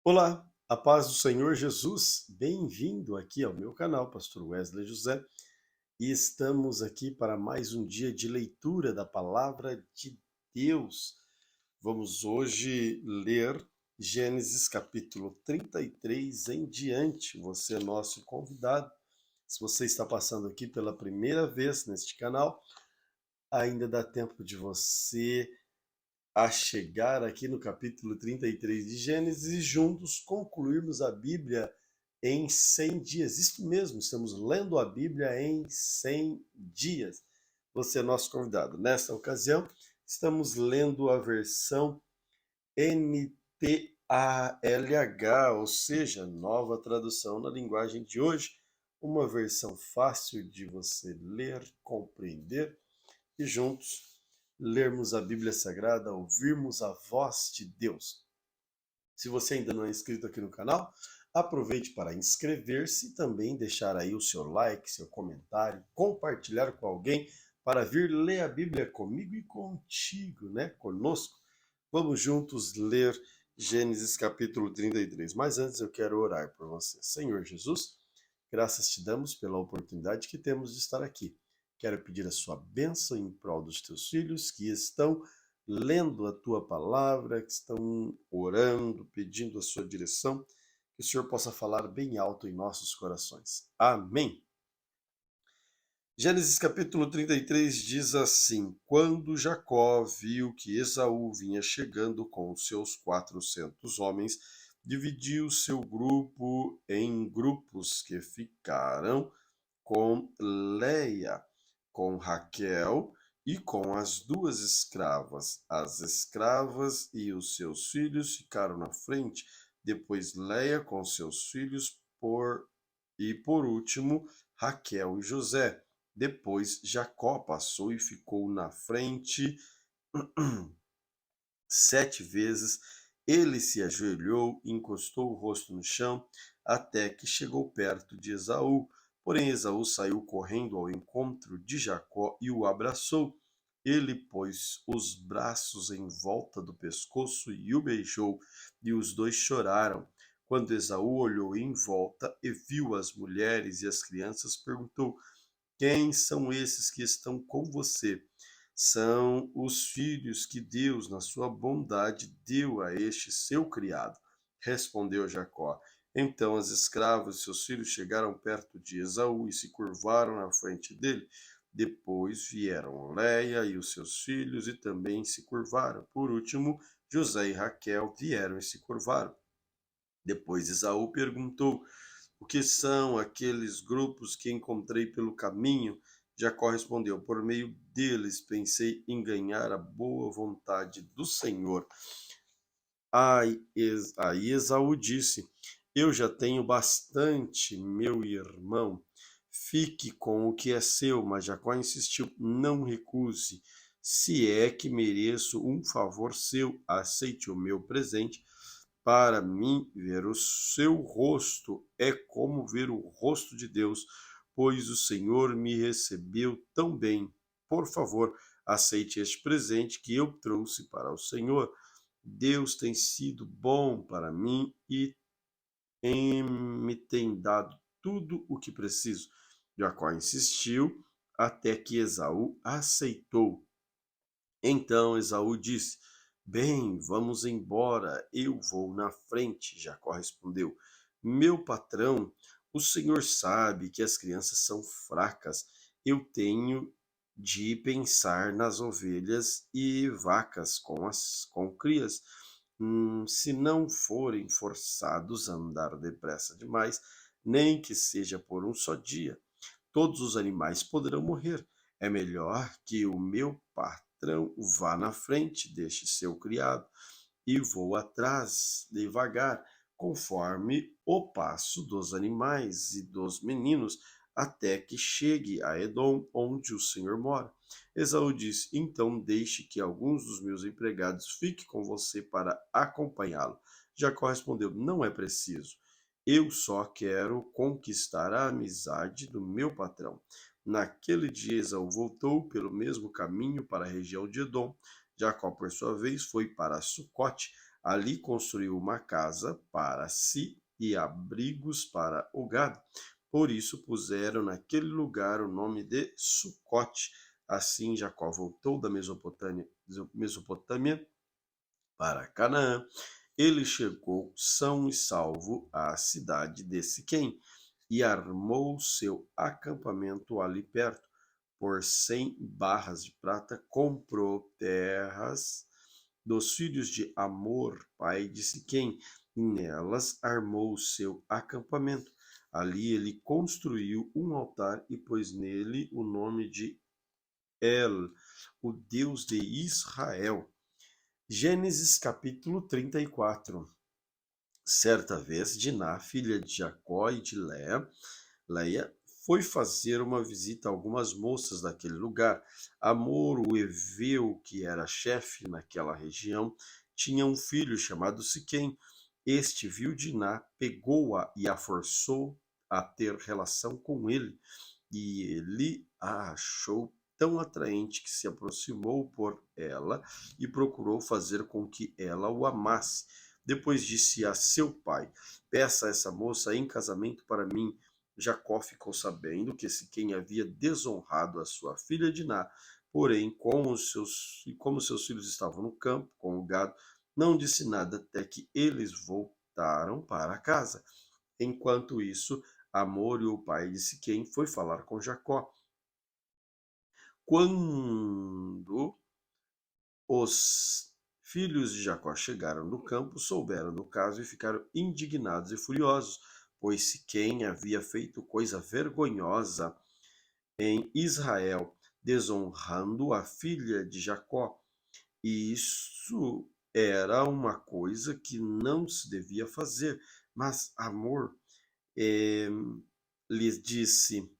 Olá, a paz do Senhor Jesus, bem-vindo aqui ao meu canal, Pastor Wesley José, e estamos aqui para mais um dia de leitura da Palavra de Deus. Vamos hoje ler Gênesis capítulo 33 em diante. Você é nosso convidado. Se você está passando aqui pela primeira vez neste canal, ainda dá tempo de você a chegar aqui no capítulo 33 de Gênesis e juntos concluirmos a Bíblia em 100 dias. Isso mesmo, estamos lendo a Bíblia em 100 dias. Você é nosso convidado. Nesta ocasião, estamos lendo a versão NTALH, ou seja, nova tradução na linguagem de hoje, uma versão fácil de você ler, compreender e juntos lermos a Bíblia Sagrada, ouvirmos a voz de Deus. Se você ainda não é inscrito aqui no canal, aproveite para inscrever-se e também deixar aí o seu like, seu comentário, compartilhar com alguém para vir ler a Bíblia comigo e contigo, né? Conosco. Vamos juntos ler Gênesis capítulo 33. Mas antes eu quero orar por você. Senhor Jesus, graças te damos pela oportunidade que temos de estar aqui. Quero pedir a sua bênção em prol dos teus filhos que estão lendo a tua palavra, que estão orando, pedindo a sua direção, que o Senhor possa falar bem alto em nossos corações. Amém. Gênesis capítulo 33 diz assim: Quando Jacó viu que Esaú vinha chegando com os seus 400 homens, dividiu seu grupo em grupos que ficaram com Leia, com Raquel e com as duas escravas. As escravas e os seus filhos ficaram na frente, depois Leia com seus filhos e por último Raquel e José. Depois Jacó passou e ficou na frente 7 vezes. Ele se ajoelhou e encostou o rosto no chão até que chegou perto de Esaú. Porém, Esaú saiu correndo ao encontro de Jacó e o abraçou. Ele pôs os braços em volta do pescoço e o beijou, e os dois choraram. Quando Esaú olhou em volta e viu as mulheres e as crianças, perguntou: Quem são esses que estão com você? São os filhos que Deus, na sua bondade, deu a este seu criado, respondeu Jacó. Então as escravas e seus filhos chegaram perto de Esaú e se curvaram na frente dele. Depois vieram Leia e os seus filhos e também se curvaram. Por último, José e Raquel vieram e se curvaram. Depois Esaú perguntou: O que são aqueles grupos que encontrei pelo caminho? Jacó respondeu: Por meio deles pensei em ganhar a boa vontade do Senhor. Aí Esaú disse: Eu já tenho bastante, meu irmão. Fique com o que é seu. Mas Jacó insistiu: Não recuse. Se é que mereço um favor seu, aceite o meu presente. Para mim, ver o seu rosto é como ver o rosto de Deus, pois o Senhor me recebeu tão bem. Por favor, aceite este presente que eu trouxe para o Senhor. Deus tem sido bom para mim e me tem dado tudo o que preciso. Jacó insistiu até que Esaú aceitou. Então Esaú disse: Bem, vamos embora, eu vou na frente. Jacó respondeu: Meu patrão, o senhor sabe que as crianças são fracas. Eu tenho de pensar nas ovelhas e vacas com crias. Se não forem forçados a andar depressa demais, nem que seja por um só dia, todos os animais poderão morrer. É melhor que o meu patrão vá na frente deste seu criado e vou atrás devagar, conforme o passo dos animais e dos meninos, até que chegue a Edom, onde o Senhor mora. Esaú disse: Então deixe que alguns dos meus empregados fiquem com você para acompanhá-lo. Jacó respondeu: Não é preciso. Eu só quero conquistar a amizade do meu patrão. Naquele dia, Esaú voltou pelo mesmo caminho para a região de Edom. Jacó, por sua vez, foi para Sucote, Ali construiu uma casa para si e abrigos para o gado. Por isso puseram naquele lugar o nome de Sucote. Assim Jacó voltou da Mesopotâmia para Canaã. Ele chegou são e salvo à cidade de Siquém e armou seu acampamento ali perto. Por 100 barras de prata comprou terras dos filhos de Amor, pai de Siquém, e nelas armou seu acampamento. Ali ele construiu um altar e pôs nele o nome de El, o Deus de Israel. Gênesis capítulo 34. Certa vez, Diná, filha de Jacó e de Leia, foi fazer uma visita a algumas moças daquele lugar. Amor, o heveu, que era chefe naquela região, tinha um filho chamado Siquém. Este viu Diná, pegou-a e a forçou a ter relação com ele. E ele a achou tão atraente que se aproximou por ela e procurou fazer com que ela o amasse. Depois disse a seu pai: Peça essa moça em casamento para mim. Jacó ficou sabendo que Siquém havia desonrado a sua filha Diná, porém, como seus filhos estavam no campo com o gado, não disse nada até que eles voltaram para casa. Enquanto isso, Amor, o pai de Siquém, foi falar com Jacó. Quando os filhos de Jacó chegaram no campo, souberam do caso e ficaram indignados e furiosos, pois Siquém havia feito coisa vergonhosa em Israel, desonrando a filha de Jacó. E isso era uma coisa que não se devia fazer. Mas Amor lhes disse: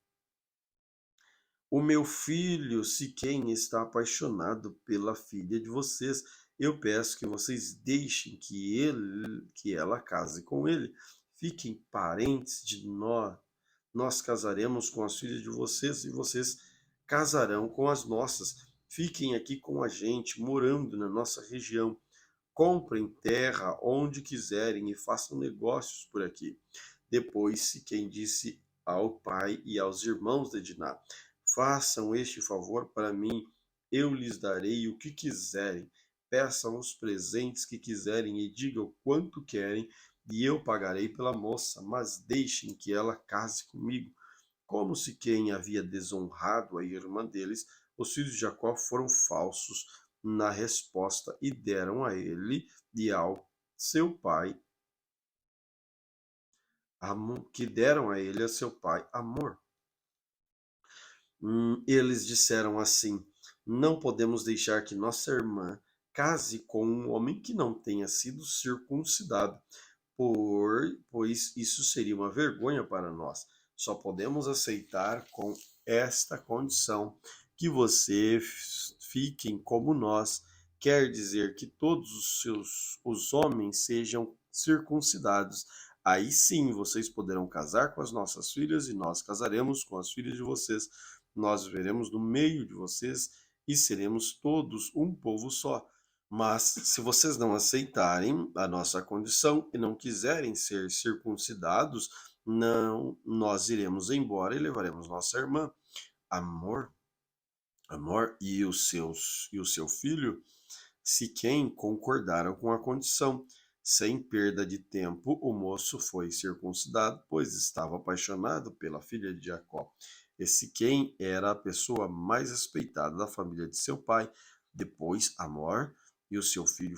O meu filho Siquém está apaixonado pela filha de vocês. Eu peço que vocês deixem que ela case com ele. Fiquem parentes de nós. Nós casaremos com as filhas de vocês e vocês casarão com as nossas. Fiquem aqui com a gente, morando na nossa região. Comprem terra onde quiserem e façam negócios por aqui. Depois Siquém disse ao pai e aos irmãos de Diná: Façam este favor para mim, eu lhes darei o que quiserem. Peçam os presentes que quiserem e digam quanto querem, e eu pagarei pela moça, mas deixem que ela case comigo. Como Siquém havia desonrado a irmã deles, os filhos de Jacó foram falsos na resposta e deram a ele e ao seu pai que deram a ele a seu pai Amor. Eles disseram assim: Não podemos deixar que nossa irmã case com um homem que não tenha sido circuncidado, pois isso seria uma vergonha para nós. Só podemos aceitar com esta condição que fiquem como nós, quer dizer que todos os homens sejam circuncidados. Aí sim vocês poderão casar com as nossas filhas e nós casaremos com as filhas de vocês. Nós viveremos no meio de vocês e seremos todos um povo só. Mas se vocês não aceitarem a nossa condição e não quiserem ser circuncidados, não, nós iremos embora e levaremos nossa irmã. Amor, Amor e o seu filho, Siquém concordaram com a condição. Sem perda de tempo, o moço foi circuncidado, pois estava apaixonado pela filha de Jacó. E Siquém era a pessoa mais respeitada da família de seu pai. Depois, Amor e o seu filho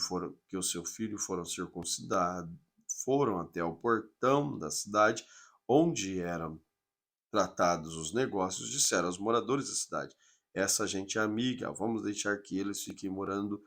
foram circuncidados, foram até o portão da cidade, onde eram tratados os negócios, disseram aos moradores da cidade: Essa gente é amiga, vamos deixar que eles fiquem morando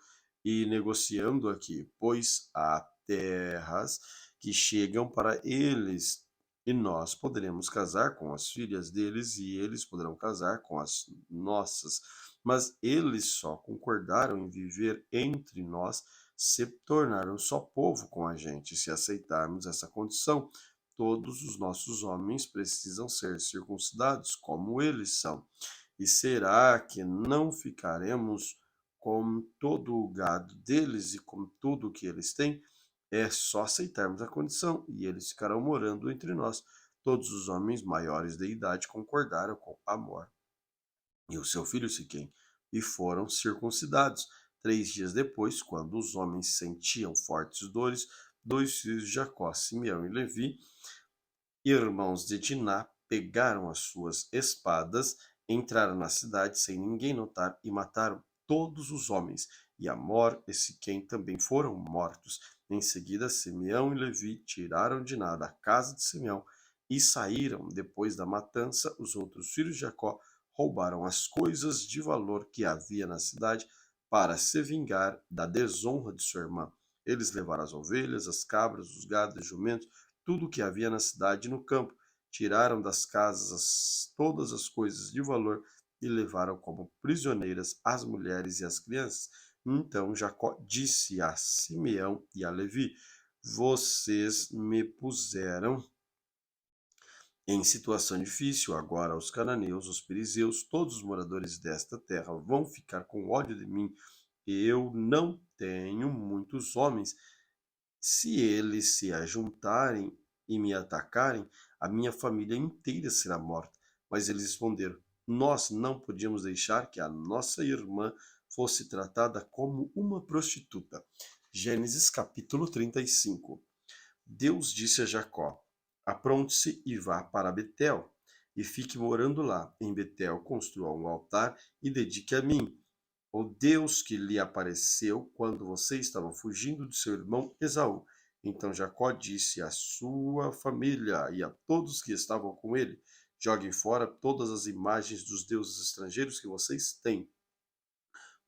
e negociando aqui, pois há terras que chegam para eles e nós poderemos casar com as filhas deles e eles poderão casar com as nossas. Mas eles só concordaram em viver entre nós, se tornaram só povo com a gente, se aceitarmos essa condição. Todos os nossos homens precisam ser circuncidados, como eles são. E será que não ficaremos com todo o gado deles e com tudo o que eles têm, é só aceitarmos a condição e eles ficarão morando entre nós. Todos os homens maiores de idade concordaram com Amor e o seu filho Siquém, e foram circuncidados. 3 dias depois, quando os homens sentiam fortes dores, 2 filhos de Jacó, Simeão e Levi, irmãos de Diná, pegaram as suas espadas, entraram na cidade sem ninguém notar e mataram todos os homens. E Amor e Siquém também foram mortos. Em seguida, Simeão e Levi tiraram Diná da casa de Simeão e saíram. Depois da matança, os outros filhos de Jacó roubaram as coisas de valor que havia na cidade para se vingar da desonra de sua irmã. Eles levaram as ovelhas, as cabras, os gados e jumentos, tudo o que havia na cidade e no campo. Tiraram das casas todas as coisas de valor e levaram como prisioneiras as mulheres e as crianças. Então Jacó disse a Simeão e a Levi: Vocês me puseram em situação difícil. Agora os cananeus, os perizeus, todos os moradores desta terra vão ficar com ódio de mim. Eu não tenho muitos homens. Se eles se ajuntarem e me atacarem, a minha família inteira será morta. Mas eles responderam: Nós não podíamos deixar que a nossa irmã fosse tratada como uma prostituta. Gênesis capítulo 35. Deus disse a Jacó: Apronte-se e vá para Betel, e fique morando lá. Em Betel, construa um altar e dedique a mim, o Deus que lhe apareceu quando você estava fugindo de seu irmão Esaú. Então Jacó disse à sua família e a todos que estavam com ele: Joguem fora todas as imagens dos deuses estrangeiros que vocês têm.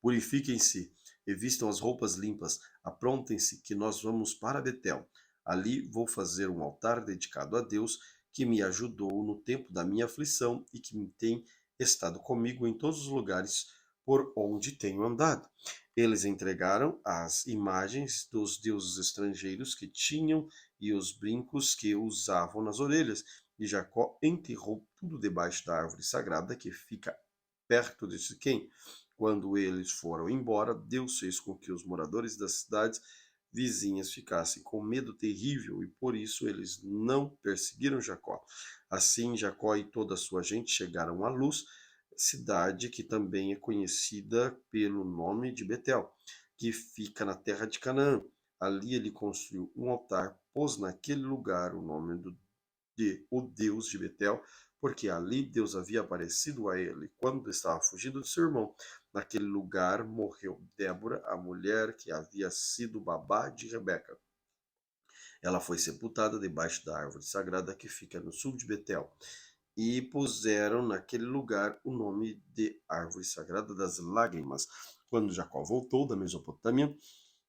Purifiquem-se e vistam as roupas limpas. Aprontem-se que nós vamos para Betel. Ali vou fazer um altar dedicado a Deus, que me ajudou no tempo da minha aflição e que tem estado comigo em todos os lugares por onde tenho andado. Eles entregaram as imagens dos deuses estrangeiros que tinham e os brincos que usavam nas orelhas, e Jacó enterrou tudo debaixo da árvore sagrada que fica perto de Siquém. Quando eles foram embora, Deus fez com que os moradores das cidades vizinhas ficassem com medo terrível e por isso eles não perseguiram Jacó. Assim, Jacó e toda a sua gente chegaram à Luz, cidade que também é conhecida pelo nome de Betel, que fica na terra de Canaã. Ali ele construiu um altar, pôs naquele lugar o nome de o Deus de Betel, porque ali Deus havia aparecido a ele quando estava fugindo de seu irmão. Naquele lugar morreu Débora, a mulher que havia sido babá de Rebeca. Ela foi sepultada debaixo da árvore sagrada que fica no sul de Betel. E puseram naquele lugar o nome de Árvore Sagrada das Lágrimas. Quando Jacó voltou da Mesopotâmia,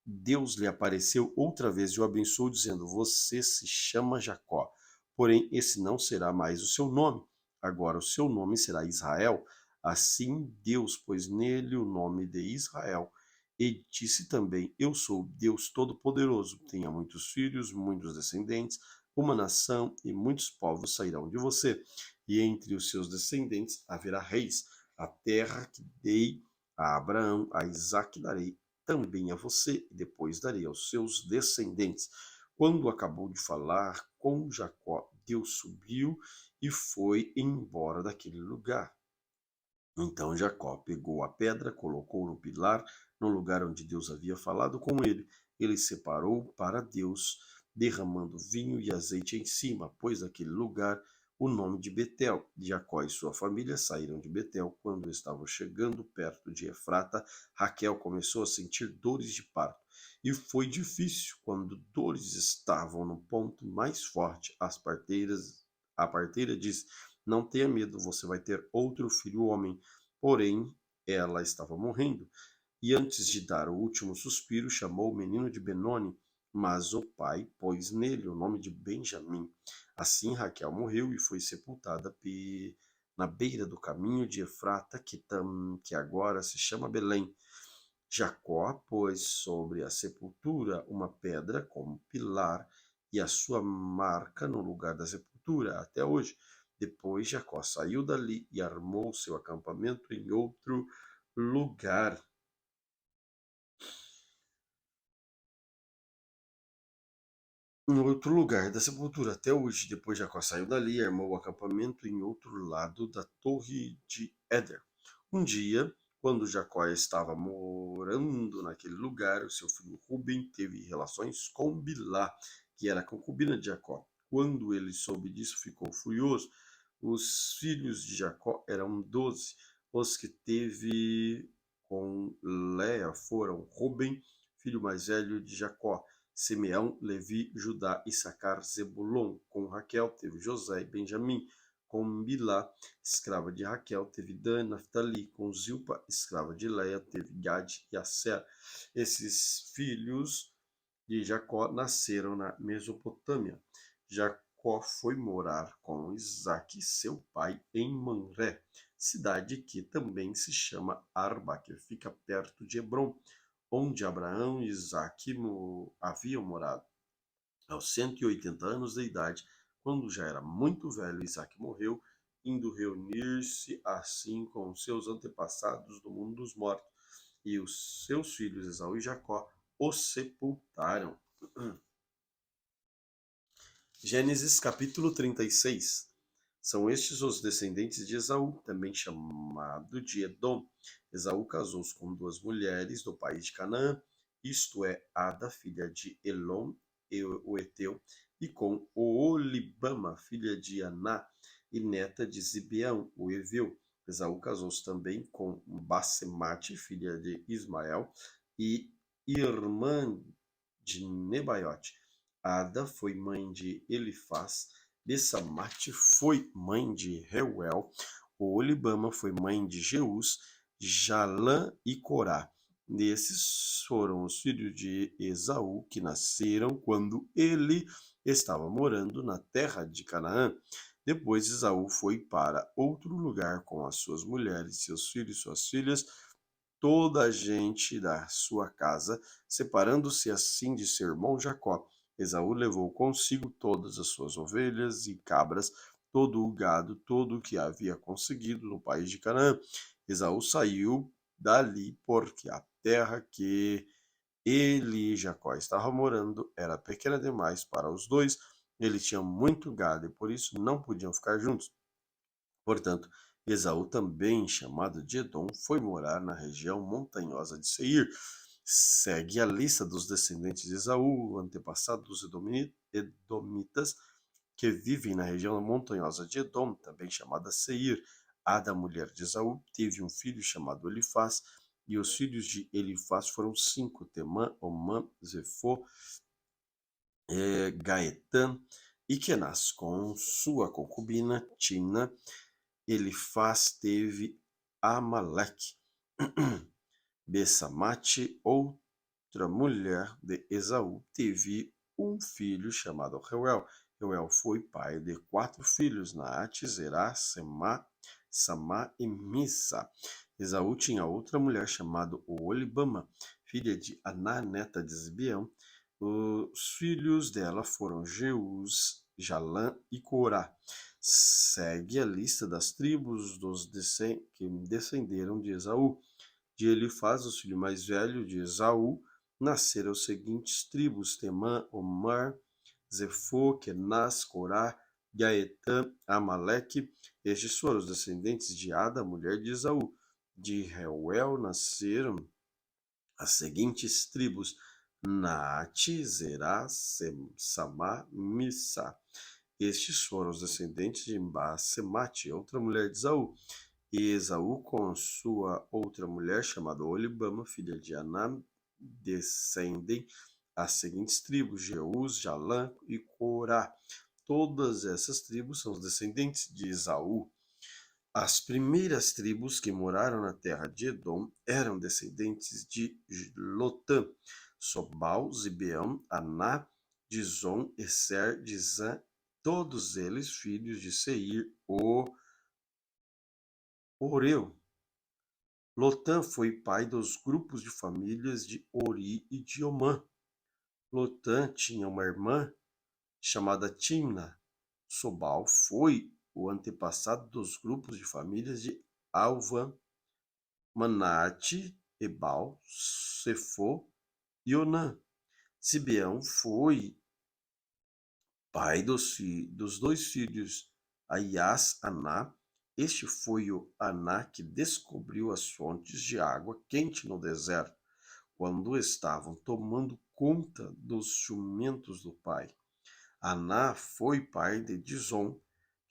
Deus lhe apareceu outra vez e o abençoou, dizendo: Você se chama Jacó, porém esse não será mais o seu nome. Agora o seu nome será Israel. Assim Deus pôs nele o nome de Israel. E disse também: Eu sou Deus Todo-Poderoso. Tenha muitos filhos, muitos descendentes, uma nação e muitos povos sairão de você. E entre os seus descendentes haverá reis. A terra que dei a Abraão, a Isaque darei também a você, e depois darei aos seus descendentes. Quando acabou de falar com Jacó, Deus subiu e foi embora daquele lugar. Então Jacó pegou a pedra, colocou no pilar, no lugar onde Deus havia falado com ele. Ele separou para Deus, derramando vinho e azeite em cima, pôs naquele lugar o nome de Betel. Jacó e sua família saíram de Betel. Quando estavam chegando perto de Efrata, Raquel começou a sentir dores de parto. E foi difícil quando dores estavam no ponto mais forte. A parteira disse: Não tenha medo, você vai ter outro filho homem. Porém, ela estava morrendo. E antes de dar o último suspiro, chamou o menino de Benoni, mas o pai pôs nele o nome de Benjamim. Assim Raquel morreu e foi sepultada na beira do caminho de Efrata, que agora se chama Belém. Jacó pôs sobre a sepultura uma pedra como pilar e a sua marca no lugar da sepultura até hoje. Depois Jacó saiu dali e armou seu acampamento em outro lugar. em outro lugar da sepultura. Até hoje, depois Jacó saiu dali e armou o acampamento em outro lado da torre de Éder. Um dia, quando Jacó estava morando naquele lugar, o seu filho Ruben teve relações com Bilá, que era a concubina de Jacó. Quando ele soube disso, ficou furioso. Os filhos de Jacó eram 12. Os que teve com Léa foram Ruben, filho mais velho de Jacó, Simeão, Levi, Judá, Issacar, Zebulon. Com Raquel teve José e Benjamim. Com Bilá, escrava de Raquel, teve Dan, Naftali. Com Zilpa, escrava de Léa, teve Gade e Asser. Esses filhos de Jacó nasceram na Mesopotâmia. Jacó foi morar com Isaque, seu pai, em Manré, cidade que também se chama Arba, que fica perto de Hebrom, onde Abraão e Isaque haviam morado. Aos 180 anos de idade, quando já era muito velho, Isaque morreu, indo reunir-se assim com seus antepassados do mundo dos mortos, e os seus filhos Esaú e Jacó o sepultaram. Gênesis capítulo 36. São estes os descendentes de Esaú, também chamado de Edom. Esaú casou-se com duas mulheres do país de Canaã, isto é, Ada, filha de Elon, o Eteu, e com Oolibama, filha de Aná, e neta de Zibeão, o Eveu. Esaú casou-se também com Basemate, filha de Ismael, e irmã de Nebaiote. Ada foi mãe de Elifaz, Bessamate foi mãe de Reuel, Olibama foi mãe de Jeus, Jalã e Corá. Esses foram os filhos de Esaú que nasceram quando ele estava morando na terra de Canaã. Depois Esaú foi para outro lugar com as suas mulheres, seus filhos e suas filhas, toda a gente da sua casa, separando-se assim de seu irmão Jacó. Esaú levou consigo todas as suas ovelhas e cabras, todo o gado, todo o que havia conseguido no país de Canaã. Esaú saiu dali porque a terra que ele e Jacó estavam morando era pequena demais para os dois. Ele tinha muito gado e por isso não podiam ficar juntos. Portanto, Esaú, também chamado de Edom, foi morar na região montanhosa de Seir. Segue a lista dos descendentes de Esaú, antepassado dos edomitas, que vivem na região montanhosa de Edom, também chamada Seir. Ada, mulher de Esaú, teve um filho chamado Elifaz, e os filhos de Elifaz foram 5: Temã, Omã, Zefô, Gaetã e Kenaz. Com sua concubina Tina, Elifaz teve Amaleque. Bessamate, outra mulher de Esaú, teve um filho chamado Reuel. Reuel foi pai de 4 filhos, Naate, Zerá, Semá, Samá e Missa. Esaú tinha outra mulher chamada Olibama, filha de Aná, neta de Zibeão. Os filhos dela foram Jeus, Jalã e Corá. Segue a lista das tribos que descenderam de Esaú. De Elifaz, o filho mais velho de Esaú, nasceram as seguintes tribos: Temã, Omar, Zefô, Kenaz, Corá, Gaetã, Amaleque. Estes foram os descendentes de Ada, mulher de Esaú. De Reuel nasceram as seguintes tribos: Naate, Zerá, Samá, Missa. Estes foram os descendentes de Basemate, outra mulher de Esaú. E Esaú, com sua outra mulher, chamada Olibama, filha de Aná, descendem as seguintes tribos: Jeus, Jalã e Corá. Todas essas tribos são os descendentes de Esaú. As primeiras tribos que moraram na terra de Edom eram descendentes de Lotã, Sobal, Zibeão, Aná, Dizon, Esser, Dizã, todos eles filhos de Seir, o Oreu. Lotã foi pai dos grupos de famílias de Ori e de Omã. Lotã tinha uma irmã chamada Timna. Sobal foi o antepassado dos grupos de famílias de Alvã, Manate, Ebal, Sefo e Onã. Sibeão foi pai dos dois filhos Aias, Aná. Este foi o Aná que descobriu as fontes de água quente no deserto, quando estavam tomando conta dos jumentos do pai. Aná foi pai de Dizon,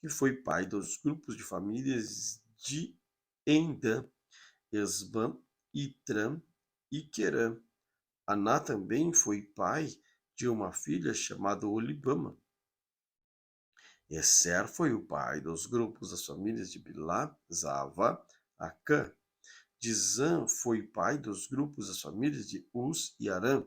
que foi pai dos grupos de famílias de Endã, Esbam, Itram e Querã. Aná também foi pai de uma filha chamada Olibama. Esser foi o pai dos grupos das famílias de Bilá, Zava, Acã. Dizã foi pai dos grupos das famílias de Uz e Arã.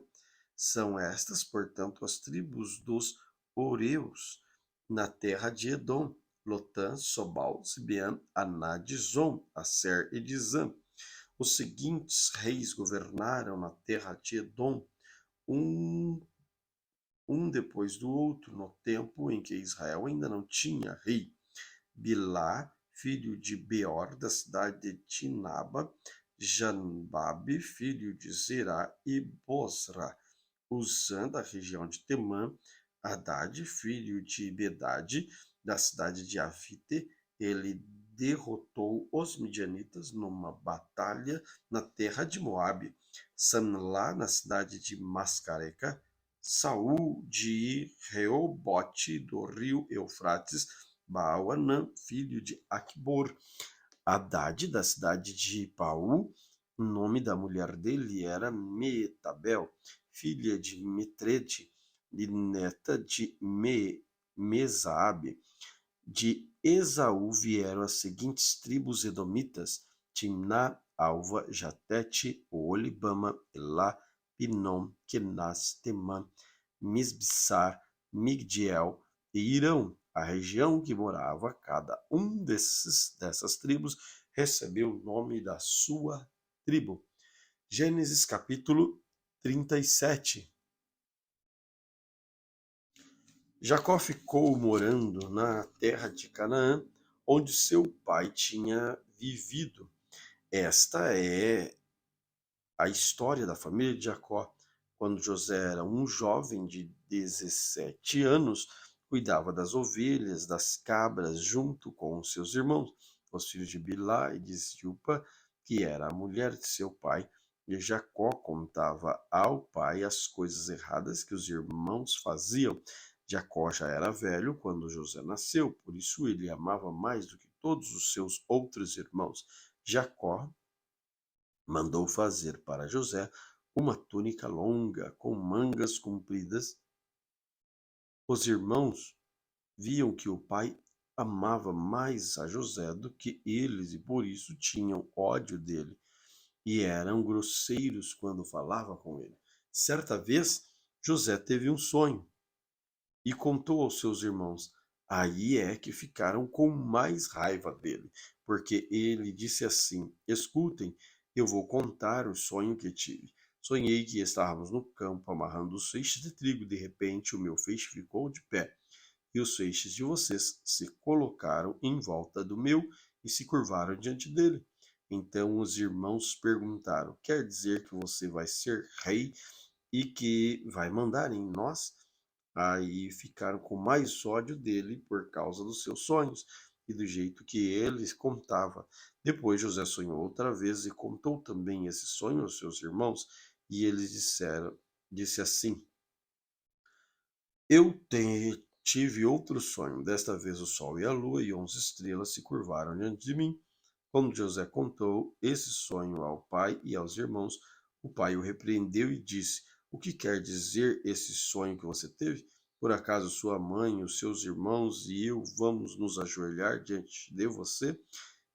São estas, portanto, as tribos dos Oreus, na terra de Edom: Lotã, Sobal, Sibeã, Aná, Dizon, Asser e Dizã. Os seguintes reis governaram na terra de Edom, um, um depois do outro, no tempo em que Israel ainda não tinha rei: Bilá, filho de Beor, da cidade de Tinaba; Janbabe, filho de Zerá, e Bosra; Uzã, da região de Temã; Haddad, filho de Bedade, da cidade de Avite. Ele derrotou os midianitas numa batalha na terra de Moabe. Sanlá, na cidade de Mascareca; Saul de Reobote, do rio Eufrates; Baal-Anã, filho de Aqubor; Haddad, da cidade de Paú. O nome da mulher dele era Meetabel, filha de Metrede, e neta de Mesabe. De Esaú vieram as seguintes tribos edomitas: Timná, Alva, Jatete, Olibama, Elá, Pinom, Kenaz, Temã, Misbissar, Migdiel e Irão. A região que morava cada um dessas tribos recebeu o nome da sua tribo. Gênesis capítulo 37. Jacó ficou morando na terra de Canaã, onde seu pai tinha vivido. Esta é a história da família de Jacó. Quando José era um jovem de 17 anos, cuidava das ovelhas, das cabras, junto com os seus irmãos, os filhos de Bilá e de Zilpa, que era a mulher de seu pai. E Jacó contava ao pai as coisas erradas que os irmãos faziam. Jacó já era velho quando José nasceu, por isso ele amava mais do que todos os seus outros irmãos. Jacó mandou fazer para José uma túnica longa com mangas compridas. Os irmãos viam que o pai amava mais a José do que eles e por isso tinham ódio dele e eram grosseiros quando falava com ele. Certa vez, José teve um sonho e contou aos seus irmãos. Aí é que ficaram com mais raiva dele, porque ele disse assim: Escutem, eu vou contar o sonho que tive. Sonhei que estávamos no campo amarrando os feixes de trigo. De repente, o meu feixe ficou de pé, e os feixes de vocês se colocaram em volta do meu e se curvaram diante dele. Então os irmãos perguntaram: Quer dizer que você vai ser rei e que vai mandar em nós? Aí ficaram com mais ódio dele por causa dos seus sonhos e do jeito que ele contava. Depois José sonhou outra vez e contou também esse sonho aos seus irmãos, e eles disse assim: tive outro sonho. Desta vez o sol e a lua e 11 estrelas se curvaram diante de mim. Quando José contou esse sonho ao pai e aos irmãos, o pai o repreendeu e disse: O que quer dizer esse sonho que você teve? Por acaso sua mãe, os seus irmãos e eu vamos nos ajoelhar diante de você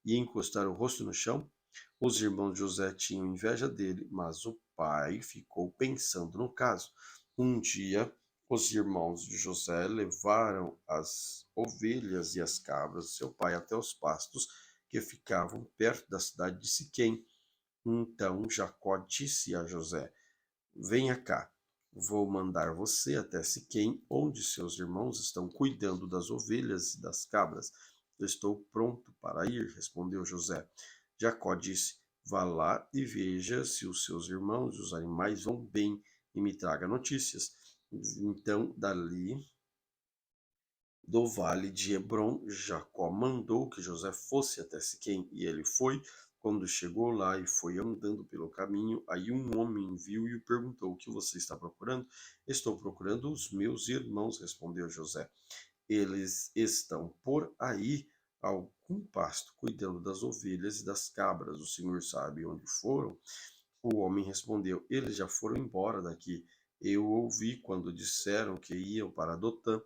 e encostar o rosto no chão? Os irmãos de José tinham inveja dele, mas o pai ficou pensando no caso. Um dia, os irmãos de José levaram as ovelhas e as cabras de seu pai até os pastos que ficavam perto da cidade de Siquém. Então Jacó disse a José: Venha cá, vou mandar você até Siquém, onde seus irmãos estão cuidando das ovelhas e das cabras. Estou pronto para ir, respondeu José. Jacó disse: Vá lá e veja se os seus irmãos e os animais vão bem e me traga notícias. Então, dali do vale de Hebrom, Jacó mandou que José fosse até Siquém, e ele foi. Quando chegou lá e foi andando pelo caminho, aí um homem viu e o perguntou: O que você está procurando? Estou procurando os meus irmãos, respondeu José. Eles estão por aí ao com pasto, cuidando das ovelhas e das cabras. O senhor sabe onde foram? O homem respondeu: Eles já foram embora daqui. Eu ouvi quando disseram que iam para Dotã.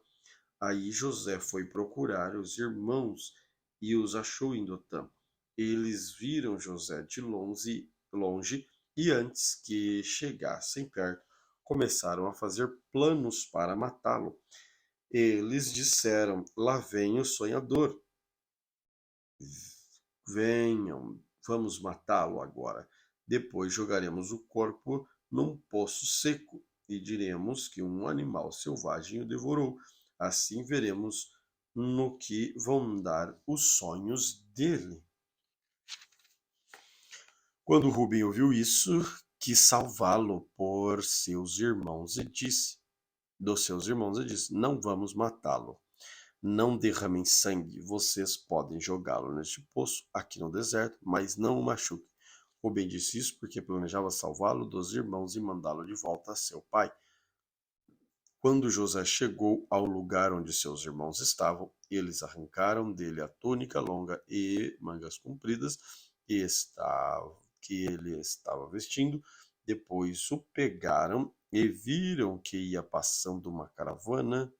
Aí José foi procurar os irmãos e os achou em Dotã. Eles viram José de longe e antes que chegassem perto, começaram a fazer planos para matá-lo. Eles disseram: Lá vem o sonhador. Venham, vamos matá-lo agora. Depois jogaremos o corpo num poço seco e diremos que um animal selvagem o devorou. Assim veremos no que vão dar os sonhos dele. Quando Rubem ouviu isso, quis salvá-lo por seus irmãos e disse, dos seus irmãos e disse: Não vamos matá-lo. Não derramem sangue, vocês podem jogá-lo neste poço aqui no deserto, mas não o machuquem. Rubem disse isso porque planejava salvá-lo dos irmãos e mandá-lo de volta a seu pai. Quando José chegou ao lugar onde seus irmãos estavam, eles arrancaram dele a túnica longa e mangas compridas que ele estava vestindo. Depois o pegaram e viram que ia passando uma caravana.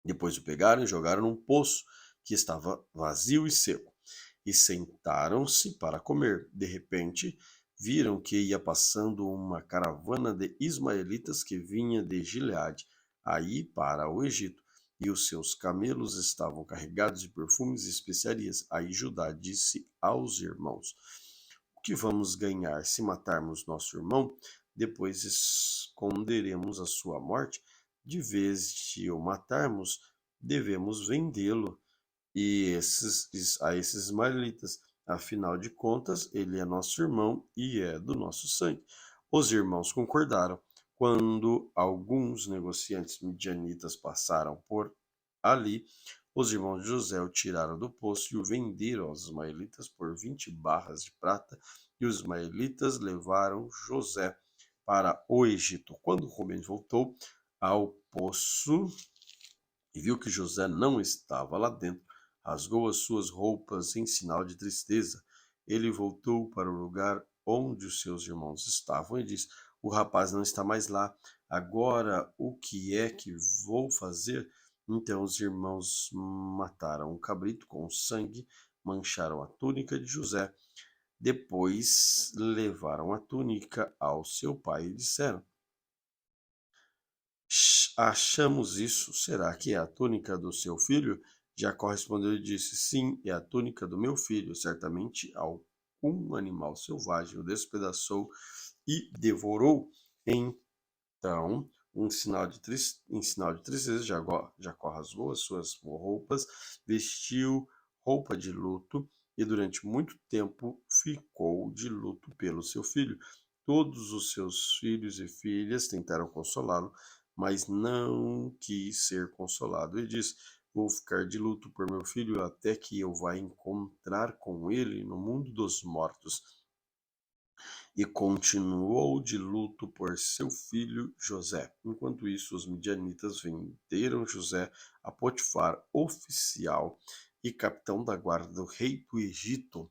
Depois o pegaram e jogaram num poço que estava vazio e seco, e sentaram-se para comer. De repente, viram que ia passando uma caravana de ismaelitas que vinha de Gileade, aí para o Egito, e os seus camelos estavam carregados de perfumes e especiarias. Aí Judá disse aos irmãos: O que vamos ganhar se matarmos nosso irmão? Depois esconderemos a sua morte. De vez de o matarmos, devemos vendê-lo a esses ismaelitas. Afinal de contas, ele é nosso irmão e é do nosso sangue. Os irmãos concordaram. Quando alguns negociantes midianitas passaram por ali, os irmãos de José o tiraram do poço e o venderam aos ismaelitas por 20 barras de prata, e os ismaelitas levaram José para o Egito. Quando Rubem voltou ao poço e viu que José não estava lá dentro, rasgou as suas roupas em sinal de tristeza. Ele voltou para o lugar onde os seus irmãos estavam e disse: O rapaz não está mais lá. Agora o que é que vou fazer? Então os irmãos mataram um cabrito com sangue, mancharam a túnica de José. Depois levaram a túnica ao seu pai e disseram: Achamos isso. Será que é a túnica do seu filho? Jacó respondeu e disse: Sim, é a túnica do meu filho. Certamente algum animal selvagem o despedaçou e devorou. Então, em sinal de tristeza, Jacó rasgou as suas roupas, vestiu roupa de luto e durante muito tempo ficou de luto pelo seu filho. Todos os seus filhos e filhas tentaram consolá-lo, mas não quis ser consolado. Ele disse: Vou ficar de luto por meu filho até que eu vá encontrar com ele no mundo dos mortos. E continuou de luto por seu filho José. Enquanto isso, os midianitas venderam José a Potifar, oficial e capitão da guarda do rei do Egito.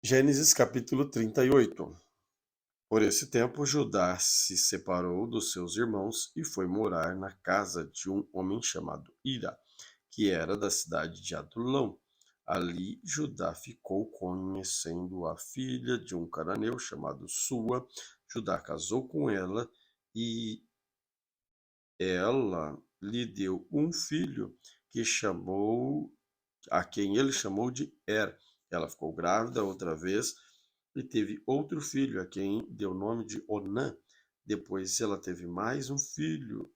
Gênesis capítulo 38. Por esse tempo, Judá se separou dos seus irmãos e foi morar na casa de um homem chamado Ira, que era da cidade de Adulão. Ali, Judá ficou conhecendo a filha de um cananeu chamado Sua. Judá casou com ela e ela lhe deu um filho a quem ele chamou de Er. Ela ficou grávida outra vez e teve outro filho, a quem deu o nome de Onã. Depois ela teve mais um filho,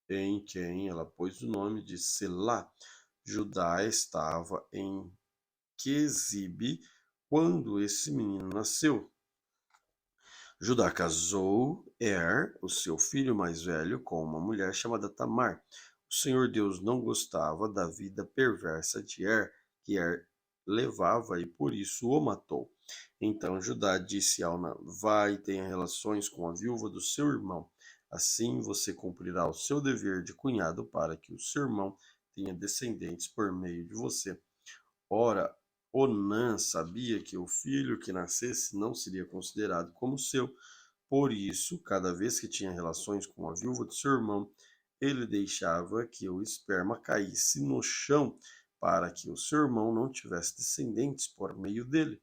em quem ela pôs o nome de Selá. Judá estava em Quezibe quando esse menino nasceu. Judá casou o seu filho mais velho, com uma mulher chamada Tamar. O Senhor Deus não gostava da vida perversa de que levava e por isso o matou. Então Judá disse a Onã: Vai e tenha relações com a viúva do seu irmão. Assim você cumprirá o seu dever de cunhado para que o seu irmão tenha descendentes por meio de você. Ora, Onã sabia que o filho que nascesse não seria considerado como seu. Por isso, cada vez que tinha relações com a viúva do seu irmão, ele deixava que o esperma caísse no chão para que o seu irmão não tivesse descendentes por meio dele.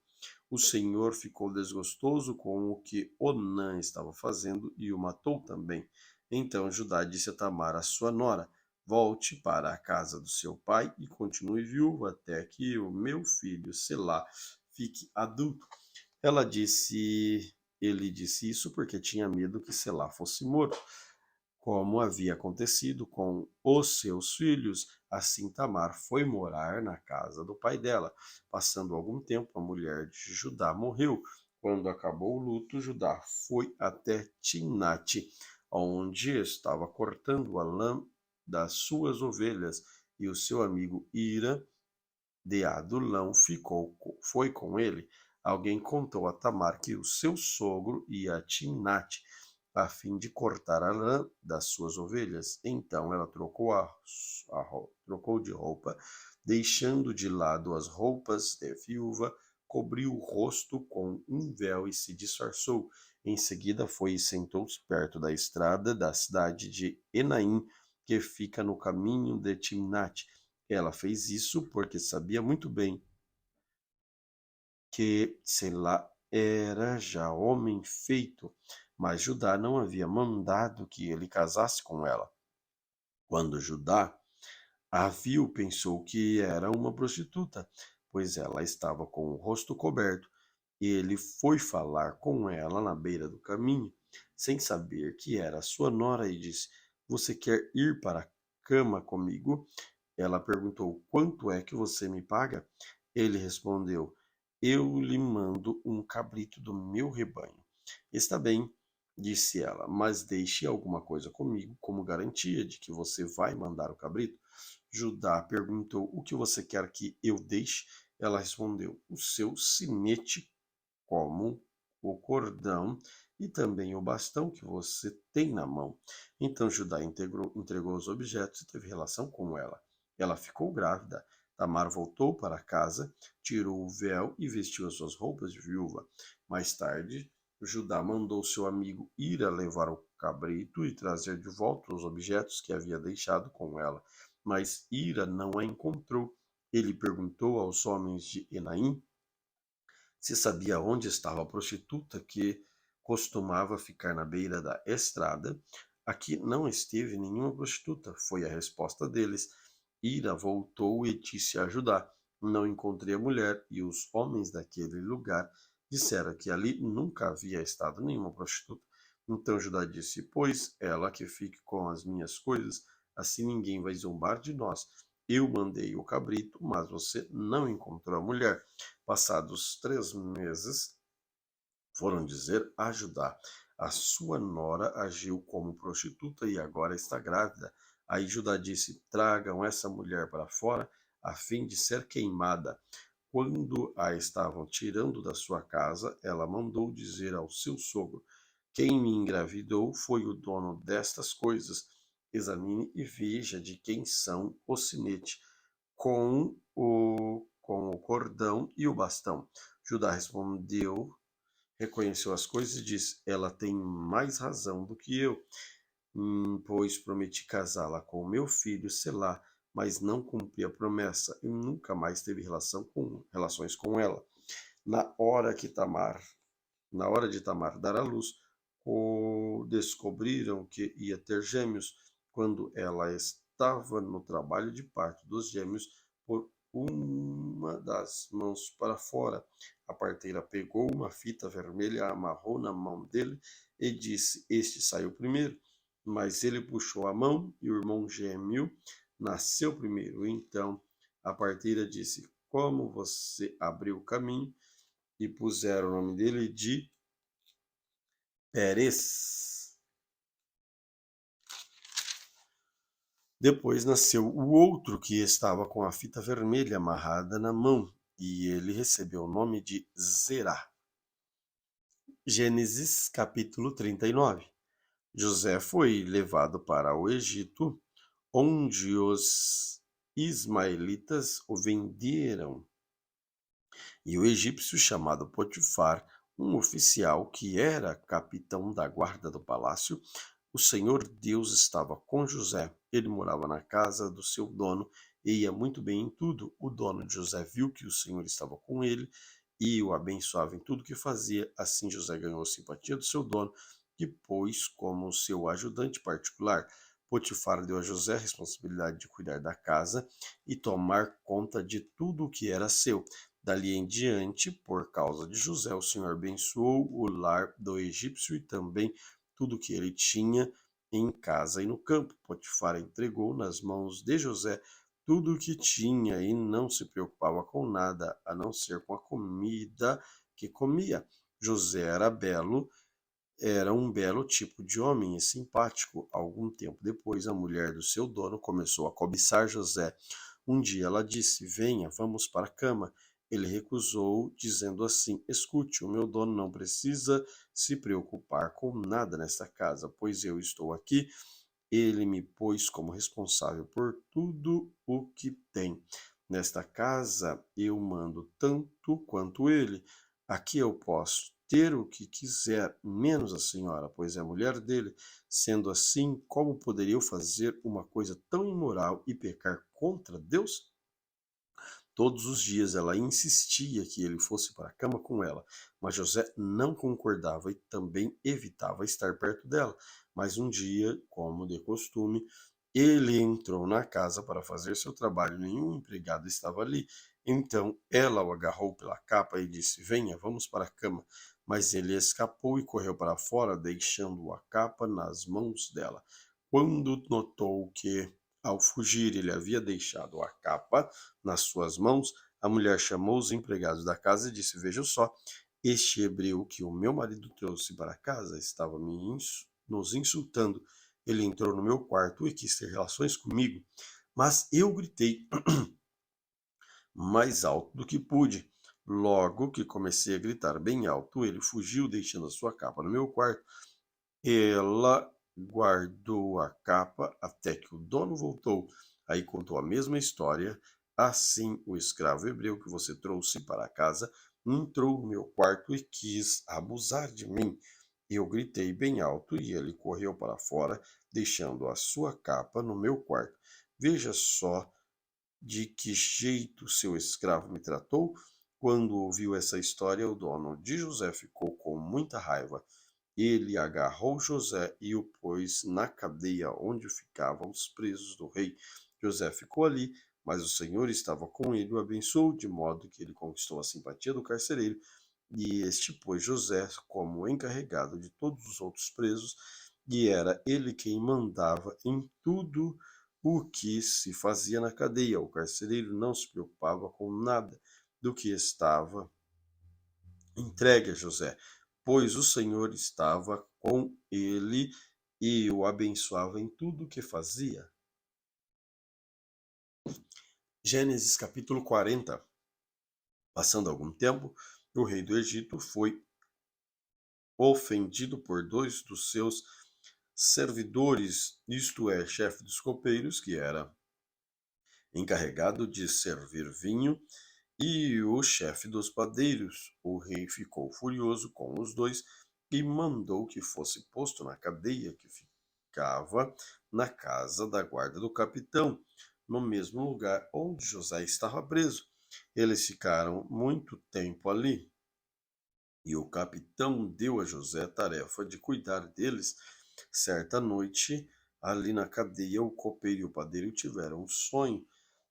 O Senhor ficou desgostoso com o que Onã estava fazendo e o matou também. Então Judá disse a Tamar, a sua nora: Volte para a casa do seu pai e continue viúva até que o meu filho Selá fique adulto. Ela disse, ele disse isso porque tinha medo que Selá fosse morto, como havia acontecido com os seus filhos. Assim Tamar foi morar na casa do pai dela. Passando algum tempo, a mulher de Judá morreu. Quando acabou o luto, Judá foi até Timnate, onde estava cortando a lã das suas ovelhas, e o seu amigo Ira de Adulão foi com ele. Alguém contou a Tamar que o seu sogro ia a Timnate a fim de cortar a lã das suas ovelhas. Então ela trocou de roupa, deixando de lado as roupas de viúva, cobriu o rosto com um véu e se disfarçou. Em seguida foi e sentou-se perto da estrada da cidade de Enaim, que fica no caminho de Timnate. Ela fez isso porque sabia muito bem que Selá era já homem feito, mas Judá não havia mandado que ele casasse com ela. Quando Judá a viu, pensou que era uma prostituta, pois ela estava com o rosto coberto. Ele foi falar com ela na beira do caminho, sem saber que era sua nora, e disse: Você quer ir para a cama comigo? Ela perguntou: Quanto é que você me paga? Ele respondeu: Eu lhe mando um cabrito do meu rebanho. Está bem, disse ela, mas deixe alguma coisa comigo como garantia de que você vai mandar o cabrito. Judá perguntou: O que você quer que eu deixe? Ela respondeu: O seu sinete, como o cordão e também o bastão que você tem na mão. Então Judá entregou os objetos e teve relação com ela. Ela ficou grávida. Tamar voltou para casa, tirou o véu e vestiu as suas roupas de viúva. Mais tarde, Judá mandou seu amigo ir a levar o cabrito e trazer de volta os objetos que havia deixado com ela. Mas Ira não a encontrou. Ele perguntou aos homens de Enaim se sabia onde estava a prostituta que costumava ficar na beira da estrada. Aqui não esteve nenhuma prostituta, foi a resposta deles. Ira voltou e disse a Judá: Não encontrei a mulher, e os homens daquele lugar disseram que ali nunca havia estado nenhuma prostituta. Então Judá disse: Pois ela que fique com as minhas coisas, assim ninguém vai zombar de nós. Eu mandei o cabrito, mas você não encontrou a mulher. Passados 3 meses, foram dizer a Judá: A sua nora agiu como prostituta e agora está grávida. Aí Judá disse: Tragam essa mulher para fora, a fim de ser queimada. Quando a estavam tirando da sua casa, ela mandou dizer ao seu sogro: Quem me engravidou foi o dono destas coisas. Examine e veja de quem são o sinete com o cordão e o bastão. Judá respondeu, reconheceu as coisas e disse: Ela tem mais razão do que eu, pois prometi casá-la com meu filho Selá, mas não cumpri a promessa e nunca mais teve relações com ela. Na hora que Tamar, na hora de Tamar dar à luz, descobriram que ia ter gêmeos. Quando ela estava no trabalho de parto dos gêmeos, por uma das mãos para fora, a parteira pegou uma fita vermelha, amarrou na mão dele e disse: Este saiu primeiro. Mas ele puxou a mão e o irmão gêmeo nasceu primeiro. Então a parteira disse: Como você abriu o caminho? E puseram o nome dele de Pérez. Depois nasceu o outro que estava com a fita vermelha amarrada na mão, e ele recebeu o nome de Zerá. Gênesis capítulo 39. José foi levado para o Egito, onde os ismaelitas o venderam. E o egípcio chamado Potifar, um oficial que era capitão da guarda do palácio, o Senhor Deus estava com José. Ele morava na casa do seu dono e ia muito bem em tudo. O dono de José viu que o Senhor estava com ele e o abençoava em tudo que fazia. Assim José ganhou a simpatia do seu dono, que pôs como seu ajudante particular. Potifar deu a José a responsabilidade de cuidar da casa e tomar conta de tudo o que era seu. Dali em diante, por causa de José, o Senhor abençoou o lar do egípcio e também tudo que ele tinha em casa e no campo. Potifar entregou nas mãos de José tudo o que tinha e não se preocupava com nada, a não ser com a comida que comia. José era um belo tipo de homem e simpático. Algum tempo depois, a mulher do seu dono começou a cobiçar José. Um dia ela disse: Venha, vamos para a cama. Ele recusou, dizendo assim: Escute, o meu dono não precisa se preocupar com nada nesta casa, pois eu estou aqui. Ele me pôs como responsável por tudo o que tem. Nesta casa eu mando tanto quanto ele. Aqui eu posso ter o que quiser, menos a senhora, pois é mulher dele. Sendo assim, como poderia eu fazer uma coisa tão imoral e pecar contra Deus? Todos os dias ela insistia que ele fosse para a cama com ela, mas José não concordava e também evitava estar perto dela. Mas um dia, como de costume, ele entrou na casa para fazer seu trabalho, nenhum empregado estava ali. Então ela o agarrou pela capa e disse: Venha, vamos para a cama. Mas ele escapou e correu para fora, deixando a capa nas mãos dela. Quando notou que, ao fugir, ele havia deixado a capa nas suas mãos, a mulher chamou os empregados da casa e disse: Veja só, este hebreu que o meu marido trouxe para casa estava nos insultando. Ele entrou no meu quarto e quis ter relações comigo, mas eu gritei mais alto do que pude. Logo que comecei a gritar bem alto, ele fugiu, deixando a sua capa no meu quarto. Ela guardou a capa até que o dono voltou. Aí contou a mesma história. Assim, o escravo hebreu que você trouxe para casa entrou no meu quarto e quis abusar de mim. Eu gritei bem alto e ele correu para fora, deixando a sua capa no meu quarto. Veja só de que jeito seu escravo me tratou. Quando ouviu essa história, o dono de José ficou com muita raiva. Ele agarrou José e o pôs na cadeia onde ficavam os presos do rei. José ficou ali, mas o Senhor estava com ele e o abençoou, de modo que ele conquistou a simpatia do carcereiro, e este pôs José como encarregado de todos os outros presos, e era ele quem mandava em tudo o que se fazia na cadeia. O carcereiro não se preocupava com nada do que estava entregue a José, pois o Senhor estava com ele e o abençoava em tudo o que fazia. Gênesis capítulo 40. Passando algum tempo, o rei do Egito foi ofendido por dois dos seus servidores, isto é, chefe dos copeiros, que era encarregado de servir vinho, e o chefe dos padeiros. O rei ficou furioso com os dois e mandou que fosse posto na cadeia que ficava na casa da guarda do capitão, no mesmo lugar onde José estava preso. Eles ficaram muito tempo ali, e o capitão deu a José a tarefa de cuidar deles. Certa noite, ali na cadeia, o copeiro e o padeiro tiveram um sonho,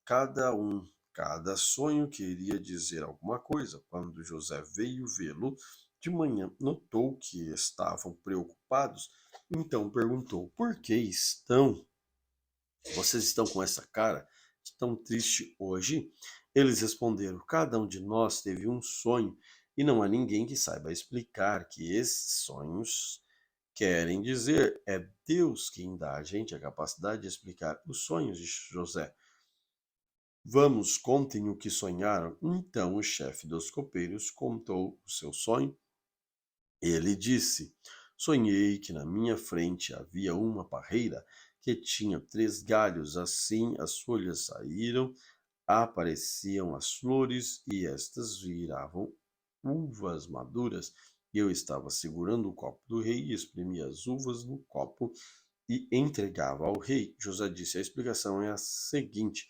cada sonho queria dizer alguma coisa. Quando José veio vê-lo de manhã, notou que estavam preocupados. Então perguntou: Por que vocês estão com essa cara tão triste hoje? Eles responderam: Cada um de nós teve um sonho e não há ninguém que saiba explicar que esses sonhos Querem dizer, é Deus quem dá a gente a capacidade de explicar os sonhos de José. Vamos, contem o que sonharam. Então o chefe dos copeiros contou o seu sonho. Ele disse: Sonhei que na minha frente havia uma parreira que tinha 3 galhos, assim as folhas saíram, apareciam as flores e estas viravam uvas maduras. Eu estava segurando o copo do rei e exprimia as uvas no copo e entregava ao rei. José disse: A explicação é a seguinte: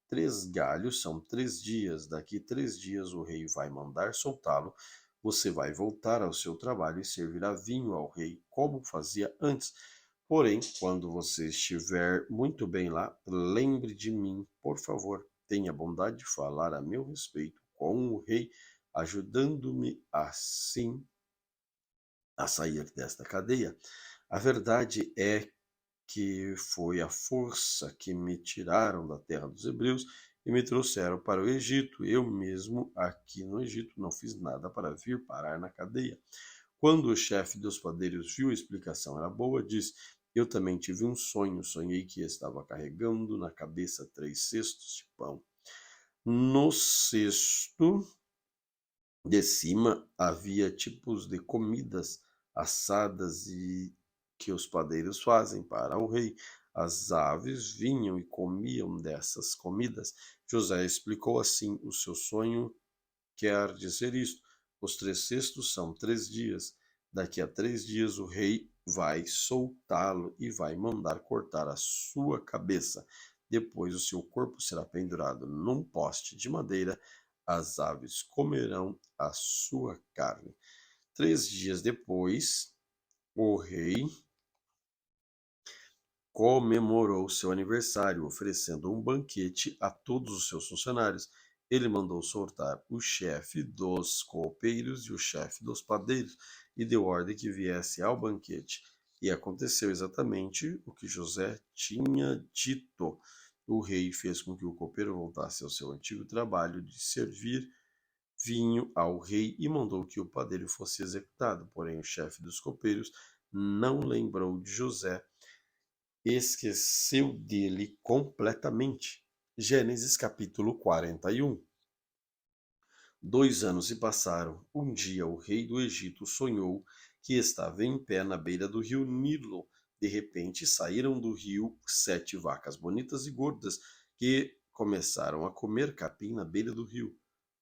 3 galhos são 3 dias. Daqui 3 dias o rei vai mandar soltá-lo. Você vai voltar ao seu trabalho e servirá vinho ao rei, como fazia antes. Porém, quando você estiver muito bem lá, lembre de mim, por favor. Tenha bondade de falar a meu respeito com o rei, ajudando-me assim a sair desta cadeia. A verdade é que foi a força que me tiraram da terra dos hebreus e me trouxeram para o Egito. Eu mesmo, aqui no Egito, não fiz nada para vir parar na cadeia. Quando o chefe dos padeiros viu a explicação era boa, disse: Eu também tive um sonho. Sonhei que estava carregando na cabeça 3 cestos de pão. No cesto de cima havia tipos de comidas assadas e que os padeiros fazem para o rei. As aves vinham e comiam dessas comidas. José explicou assim: O seu sonho quer dizer isto. Os 3 cestos são 3 dias. Daqui a 3 dias o rei vai soltá-lo e vai mandar cortar a sua cabeça. Depois o seu corpo será pendurado num poste de madeira. As aves comerão a sua carne. 3 dias depois, o rei comemorou seu aniversário, oferecendo um banquete a todos os seus funcionários. Ele mandou soltar o chefe dos copeiros e o chefe dos padeiros e deu ordem que viesse ao banquete. E aconteceu exatamente o que José tinha dito. O rei fez com que o copeiro voltasse ao seu antigo trabalho de servir vinho ao rei e mandou que o padeiro fosse executado. Porém, o chefe dos copeiros não lembrou de José, esqueceu dele completamente. Gênesis capítulo 41. 2 anos se passaram. Um dia o rei do Egito sonhou que estava em pé na beira do rio Nilo. De repente saíram do rio 7 vacas bonitas e gordas que começaram a comer capim na beira do rio.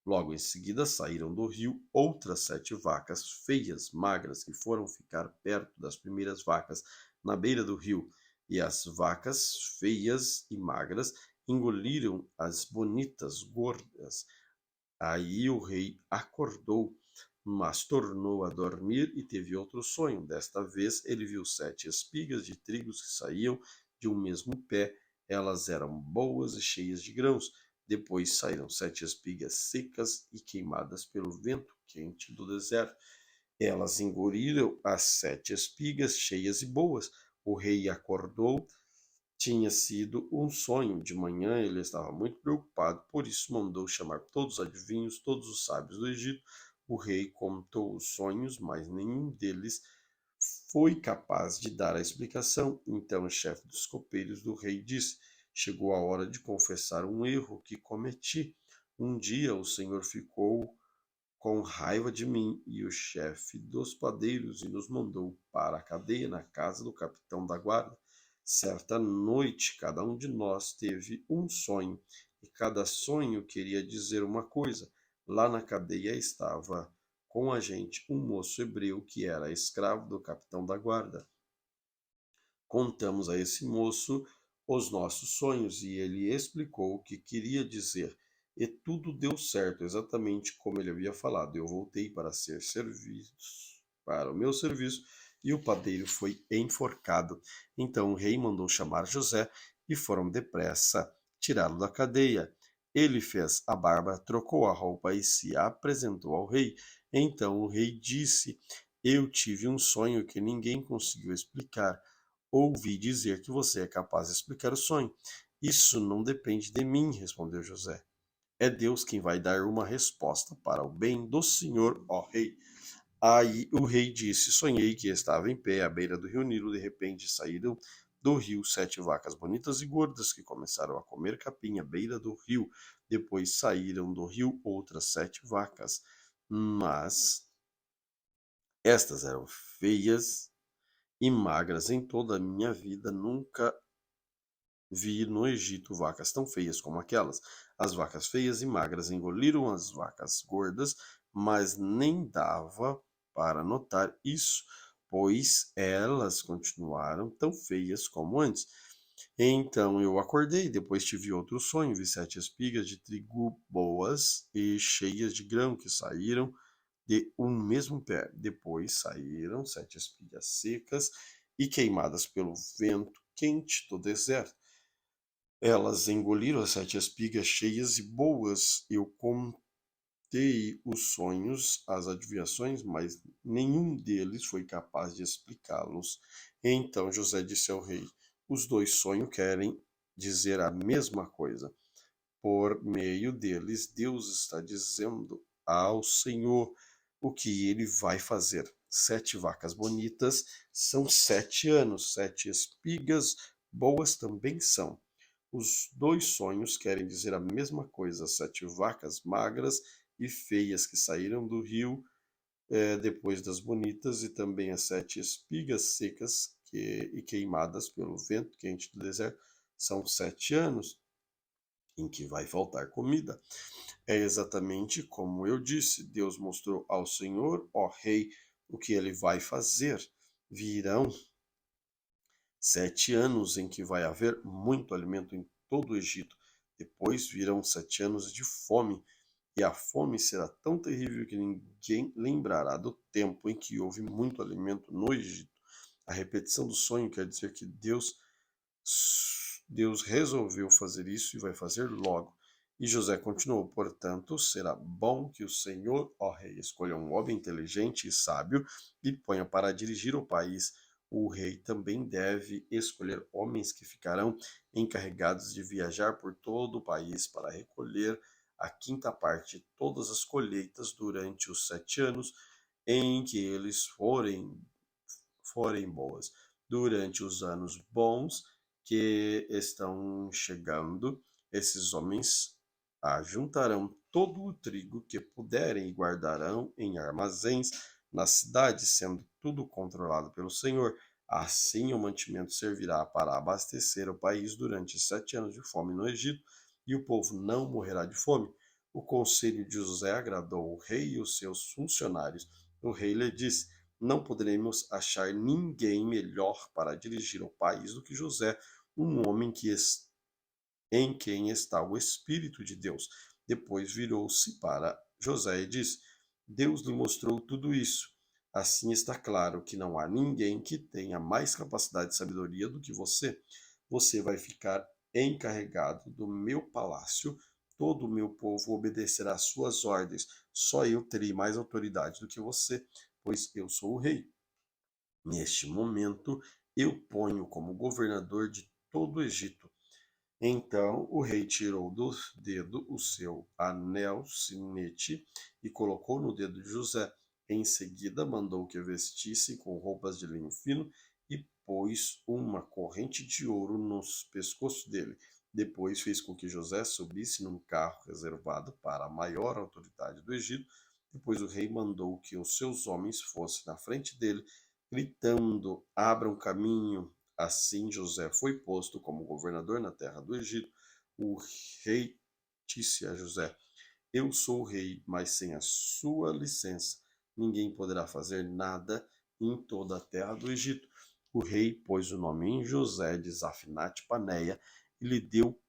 Logo em seguida saíram do rio outras 7 vacas feias, magras, que foram ficar perto das primeiras vacas na beira do rio. E as vacas feias e magras engoliram as bonitas gordas. Aí o rei acordou, mas tornou a dormir e teve outro sonho. Desta vez ele viu 7 espigas de trigo que saíam de um mesmo pé. Elas eram boas e cheias de grãos. Depois saíram 7 espigas secas e queimadas pelo vento quente do deserto. Elas engoliram as 7 espigas cheias e boas. O rei acordou. Tinha sido um sonho. De manhã ele estava muito preocupado, por isso mandou chamar todos os adivinhos, todos os sábios do Egito. O rei contou os sonhos, mas nenhum deles foi capaz de dar a explicação. Então o chefe dos copeiros do rei disse: Chegou a hora de confessar um erro que cometi. Um dia o Senhor ficou com raiva de mim e o chefe dos padeiros e nos mandou para a cadeia na casa do capitão da guarda. Certa noite, cada um de nós teve um sonho e cada sonho queria dizer uma coisa. Lá na cadeia estava com a gente um moço hebreu que era escravo do capitão da guarda. Contamos a esse moço os nossos sonhos e ele explicou o que queria dizer. E tudo deu certo, exatamente como ele havia falado. Eu voltei para ser serviço, para o meu serviço, e o padeiro foi enforcado. Então o rei mandou chamar José e foram depressa tirá-lo da cadeia. Ele fez a barba, trocou a roupa e se apresentou ao rei. Então o rei disse: Eu tive um sonho que ninguém conseguiu explicar. Ouvi dizer que você é capaz de explicar o sonho. Isso não depende de mim, respondeu José. É Deus quem vai dar uma resposta para o bem do Senhor, ó rei. Aí o rei disse: sonhei que estava em pé à beira do rio Nilo. De repente saíram do rio 7 vacas bonitas e gordas que começaram a comer capim à beira do rio. Depois saíram do rio outras 7 vacas, mas estas eram feias e magras. Em toda a minha vida nunca vi no Egito vacas tão feias como aquelas. As vacas feias e magras engoliram as vacas gordas, mas nem dava para notar isso, pois elas continuaram tão feias como antes. Então eu acordei, depois tive outro sonho, vi 7 espigas de trigo boas e cheias de grão que saíram de um mesmo pé. Depois saíram 7 espigas secas e queimadas pelo vento quente do deserto. Elas engoliram as 7 espigas cheias e boas. Eu contei os sonhos, as adivinhações, mas nenhum deles foi capaz de explicá-los. Então José disse ao rei: os 2 sonhos querem dizer a mesma coisa. Por meio deles, Deus está dizendo ao Senhor o que ele vai fazer. 7 vacas bonitas são 7 anos, 7 espigas boas também são. Os 2 sonhos querem dizer a mesma coisa: 7 vacas magras e feias que saíram do rio depois das bonitas, e também as 7 espigas secas e queimadas pelo vento quente do deserto. São 7 anos em que vai faltar comida. É exatamente como eu disse. Deus mostrou ao Senhor, ó rei, o que ele vai fazer. Virão 7 anos em que vai haver muito alimento em todo o Egito. Depois virão 7 anos de fome, e a fome será tão terrível que ninguém lembrará do tempo em que houve muito alimento no Egito. A repetição do sonho quer dizer que Deus resolveu fazer isso e vai fazer logo. E José continuou: portanto, será bom que o Senhor, ó rei, escolha um homem inteligente e sábio e ponha para dirigir o país. O rei também deve escolher homens que ficarão encarregados de viajar por todo o país para recolher a quinta parte de todas as colheitas durante os 7 anos em que eles forem boas. Durante os anos bons que estão chegando, esses homens ajuntarão todo o trigo que puderem e guardarão em armazéns na cidade, sendo tudo controlado pelo Senhor. Assim, o mantimento servirá para abastecer o país durante 7 anos de fome no Egito, e o povo não morrerá de fome. O conselho de José agradou o rei e os seus funcionários. O rei lhe disse: não poderemos achar ninguém melhor para dirigir o país do que José, um homem em quem está o Espírito de Deus. Depois virou-se para José e disse: Deus lhe mostrou tudo isso. Assim está claro que não há ninguém que tenha mais capacidade de sabedoria do que você. Você vai ficar encarregado do meu palácio. Todo o meu povo obedecerá às suas ordens. Só eu terei mais autoridade do que você, pois eu sou o rei. Neste momento, eu ponho como governador de todo o Egito. Então o rei tirou do dedo o seu anel sinete e colocou no dedo de José. Em seguida, mandou que o vestissem com roupas de linho fino e pôs uma corrente de ouro nos pescoços dele. Depois fez com que José subisse num carro reservado para a maior autoridade do Egito. Depois o rei mandou que os seus homens fossem na frente dele, gritando: abram caminho. Assim José foi posto como governador na terra do Egito. O rei disse a José: eu sou o rei, mas sem a sua licença ninguém poderá fazer nada em toda a terra do Egito. O rei pôs o nome em José de Zafinate Paneia e lhe deu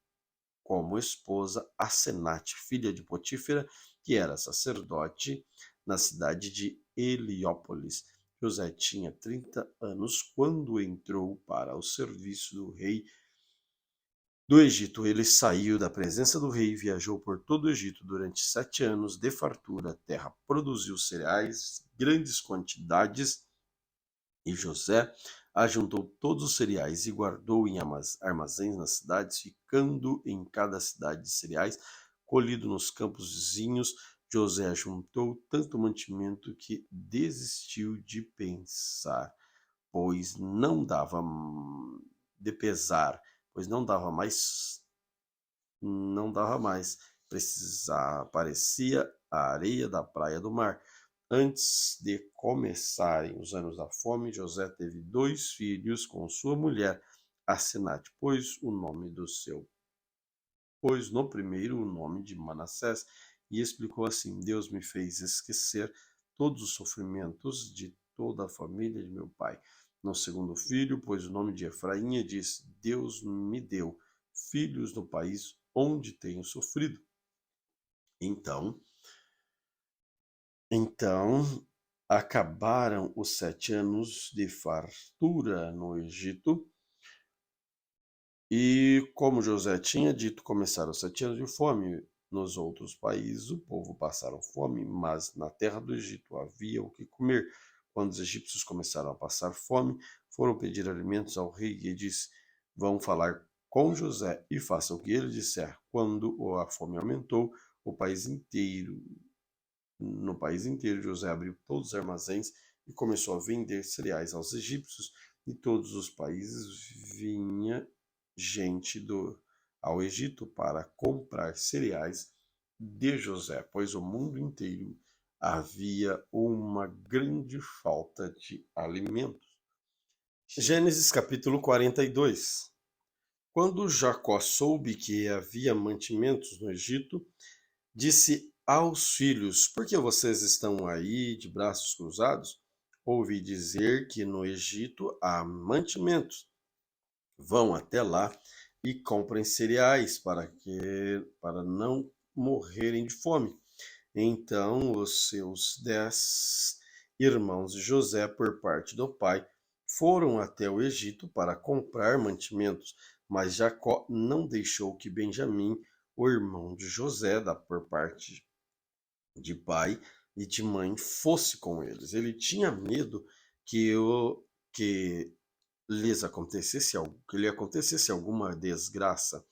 como esposa Asenate, filha de Potífera, que era sacerdote na cidade de Heliópolis. José tinha 30 anos quando entrou para o serviço do rei do Egito. Ele saiu da presença do rei e viajou por todo o Egito durante 7 anos de fartura. A terra produziu cereais, grandes quantidades, e José ajuntou todos os cereais e guardou em armazéns nas cidades, ficando em cada cidade de cereais colhido nos campos vizinhos José juntou tanto mantimento que desistiu de pensar, pois não dava de pesar, pois não dava mais, parecia a areia da praia do mar. Antes de começarem os anos da fome, José teve 2 filhos com sua mulher, Asenate, pôs no primeiro o nome de Manassés, e explicou assim: Deus me fez esquecer todos os sofrimentos de toda a família de meu pai. No segundo filho, pôs o nome de Efraim e disse: Deus me deu filhos no país onde tenho sofrido. Então acabaram os 7 anos de fartura no Egito, e como José tinha dito, começaram os 7 anos de fome. Nos outros países o povo passaram fome, mas na terra do Egito havia o que comer. Quando os egípcios começaram a passar fome, foram pedir alimentos ao rei e disse: Vão falar com José e façam o que ele disser. Quando a fome aumentou, no país inteiro, José abriu todos os armazéns e começou a vender cereais aos egípcios, e todos os países vinha gente ao Egito para comprar cereais de José, pois o mundo inteiro havia uma grande falta de alimentos. Gênesis capítulo 42. Quando Jacó soube que havia mantimentos no Egito, disse aos filhos: Por que vocês estão aí de braços cruzados? Ouvi dizer que no Egito há mantimentos. Vão até lá e comprem cereais para não morrerem de fome. Então os seus 10 irmãos de José, por parte do pai, foram até o Egito para comprar mantimentos, mas Jacó não deixou que Benjamim, o irmão de José, por parte de pai e de mãe, fosse com eles. Ele tinha medo que lhe acontecesse alguma desgraça.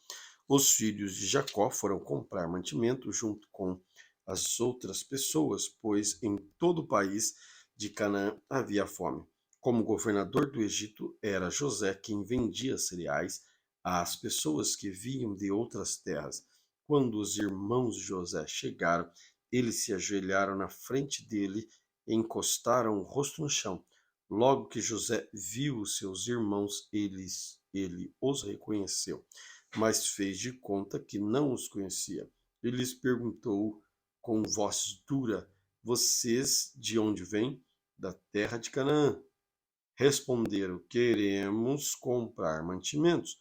Os filhos de Jacó foram comprar mantimento junto com as outras pessoas, pois em todo o país de Canaã havia fome. Como governador do Egito, era José quem vendia cereais às pessoas que vinham de outras terras. Quando os irmãos de José chegaram, eles se ajoelharam na frente dele e encostaram o rosto no chão. Logo que José viu os seus irmãos, ele os reconheceu, mas fez de conta que não os conhecia. Ele lhes perguntou com voz dura: Vocês de onde vêm? Da terra de Canaã. Responderam: Queremos comprar mantimentos.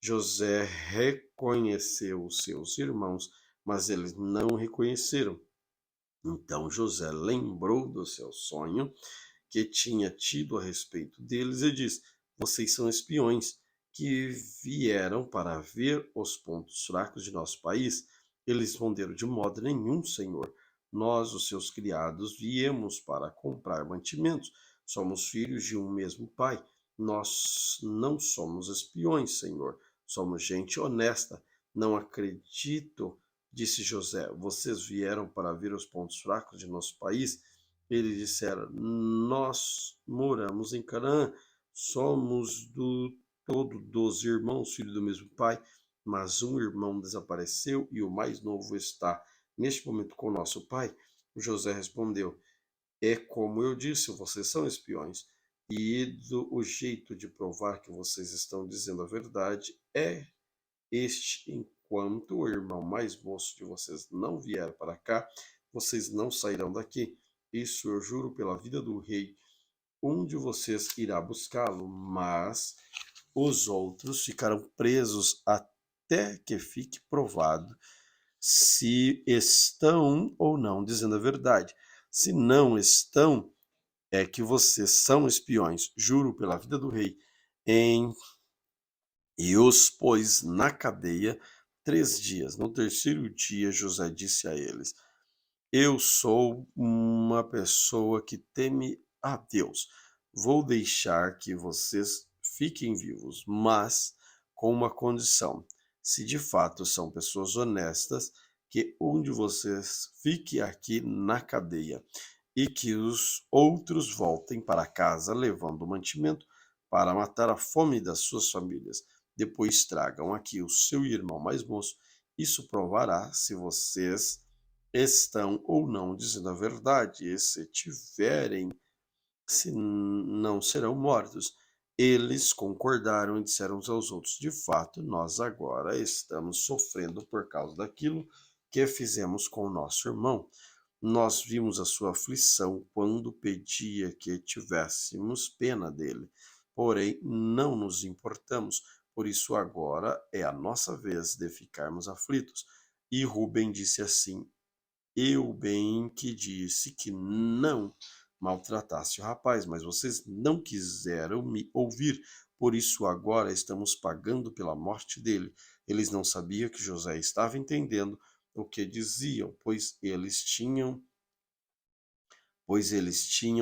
José reconheceu os seus irmãos, mas eles não o reconheceram. Então José lembrou do seu sonho que tinha tido a respeito deles e diz: Vocês são espiões que vieram para ver os pontos fracos de nosso país. Eles responderam: De modo nenhum, Senhor. Nós, os seus criados, viemos para comprar mantimentos. Somos filhos de um mesmo pai. Nós não somos espiões, Senhor. Somos gente honesta. Não acredito, disse José. Vocês vieram para ver os pontos fracos de nosso país? Eles disseram: Nós moramos em Canaã, somos do todo 12 irmãos, filhos do mesmo pai, mas um irmão desapareceu e o mais novo está neste momento com nosso pai. José respondeu: É como eu disse, vocês são espiões, e o jeito de provar que vocês estão dizendo a verdade é este: enquanto o irmão mais moço de vocês não vier para cá, vocês não sairão daqui. Isso eu juro pela vida do rei. Um de vocês irá buscá-lo, mas os outros ficarão presos até que fique provado se estão ou não dizendo a verdade. Se não estão, é que vocês são espiões. Juro pela vida do rei. E os pôs na cadeia 3 dias. No terceiro dia, José disse a eles: Eu sou uma pessoa que teme a Deus. Vou deixar que vocês fiquem vivos, mas com uma condição. Se de fato são pessoas honestas, que um de vocês fique aqui na cadeia e que os outros voltem para casa levando o mantimento para matar a fome das suas famílias. Depois tragam aqui o seu irmão mais moço. Isso provará se vocês estão ou não dizendo a verdade, e se tiverem, se não serão mortos. Eles concordaram e disseram uns aos outros: de fato, nós agora estamos sofrendo por causa daquilo que fizemos com o nosso irmão. Nós vimos a sua aflição quando pedia que tivéssemos pena dele, porém não nos importamos, por isso agora é a nossa vez de ficarmos aflitos. E Rubem disse assim: eu bem que disse que não maltratasse o rapaz, mas vocês não quiseram me ouvir, por isso agora estamos pagando pela morte dele. Eles não sabiam que José estava entendendo o que diziam, pois eles tinham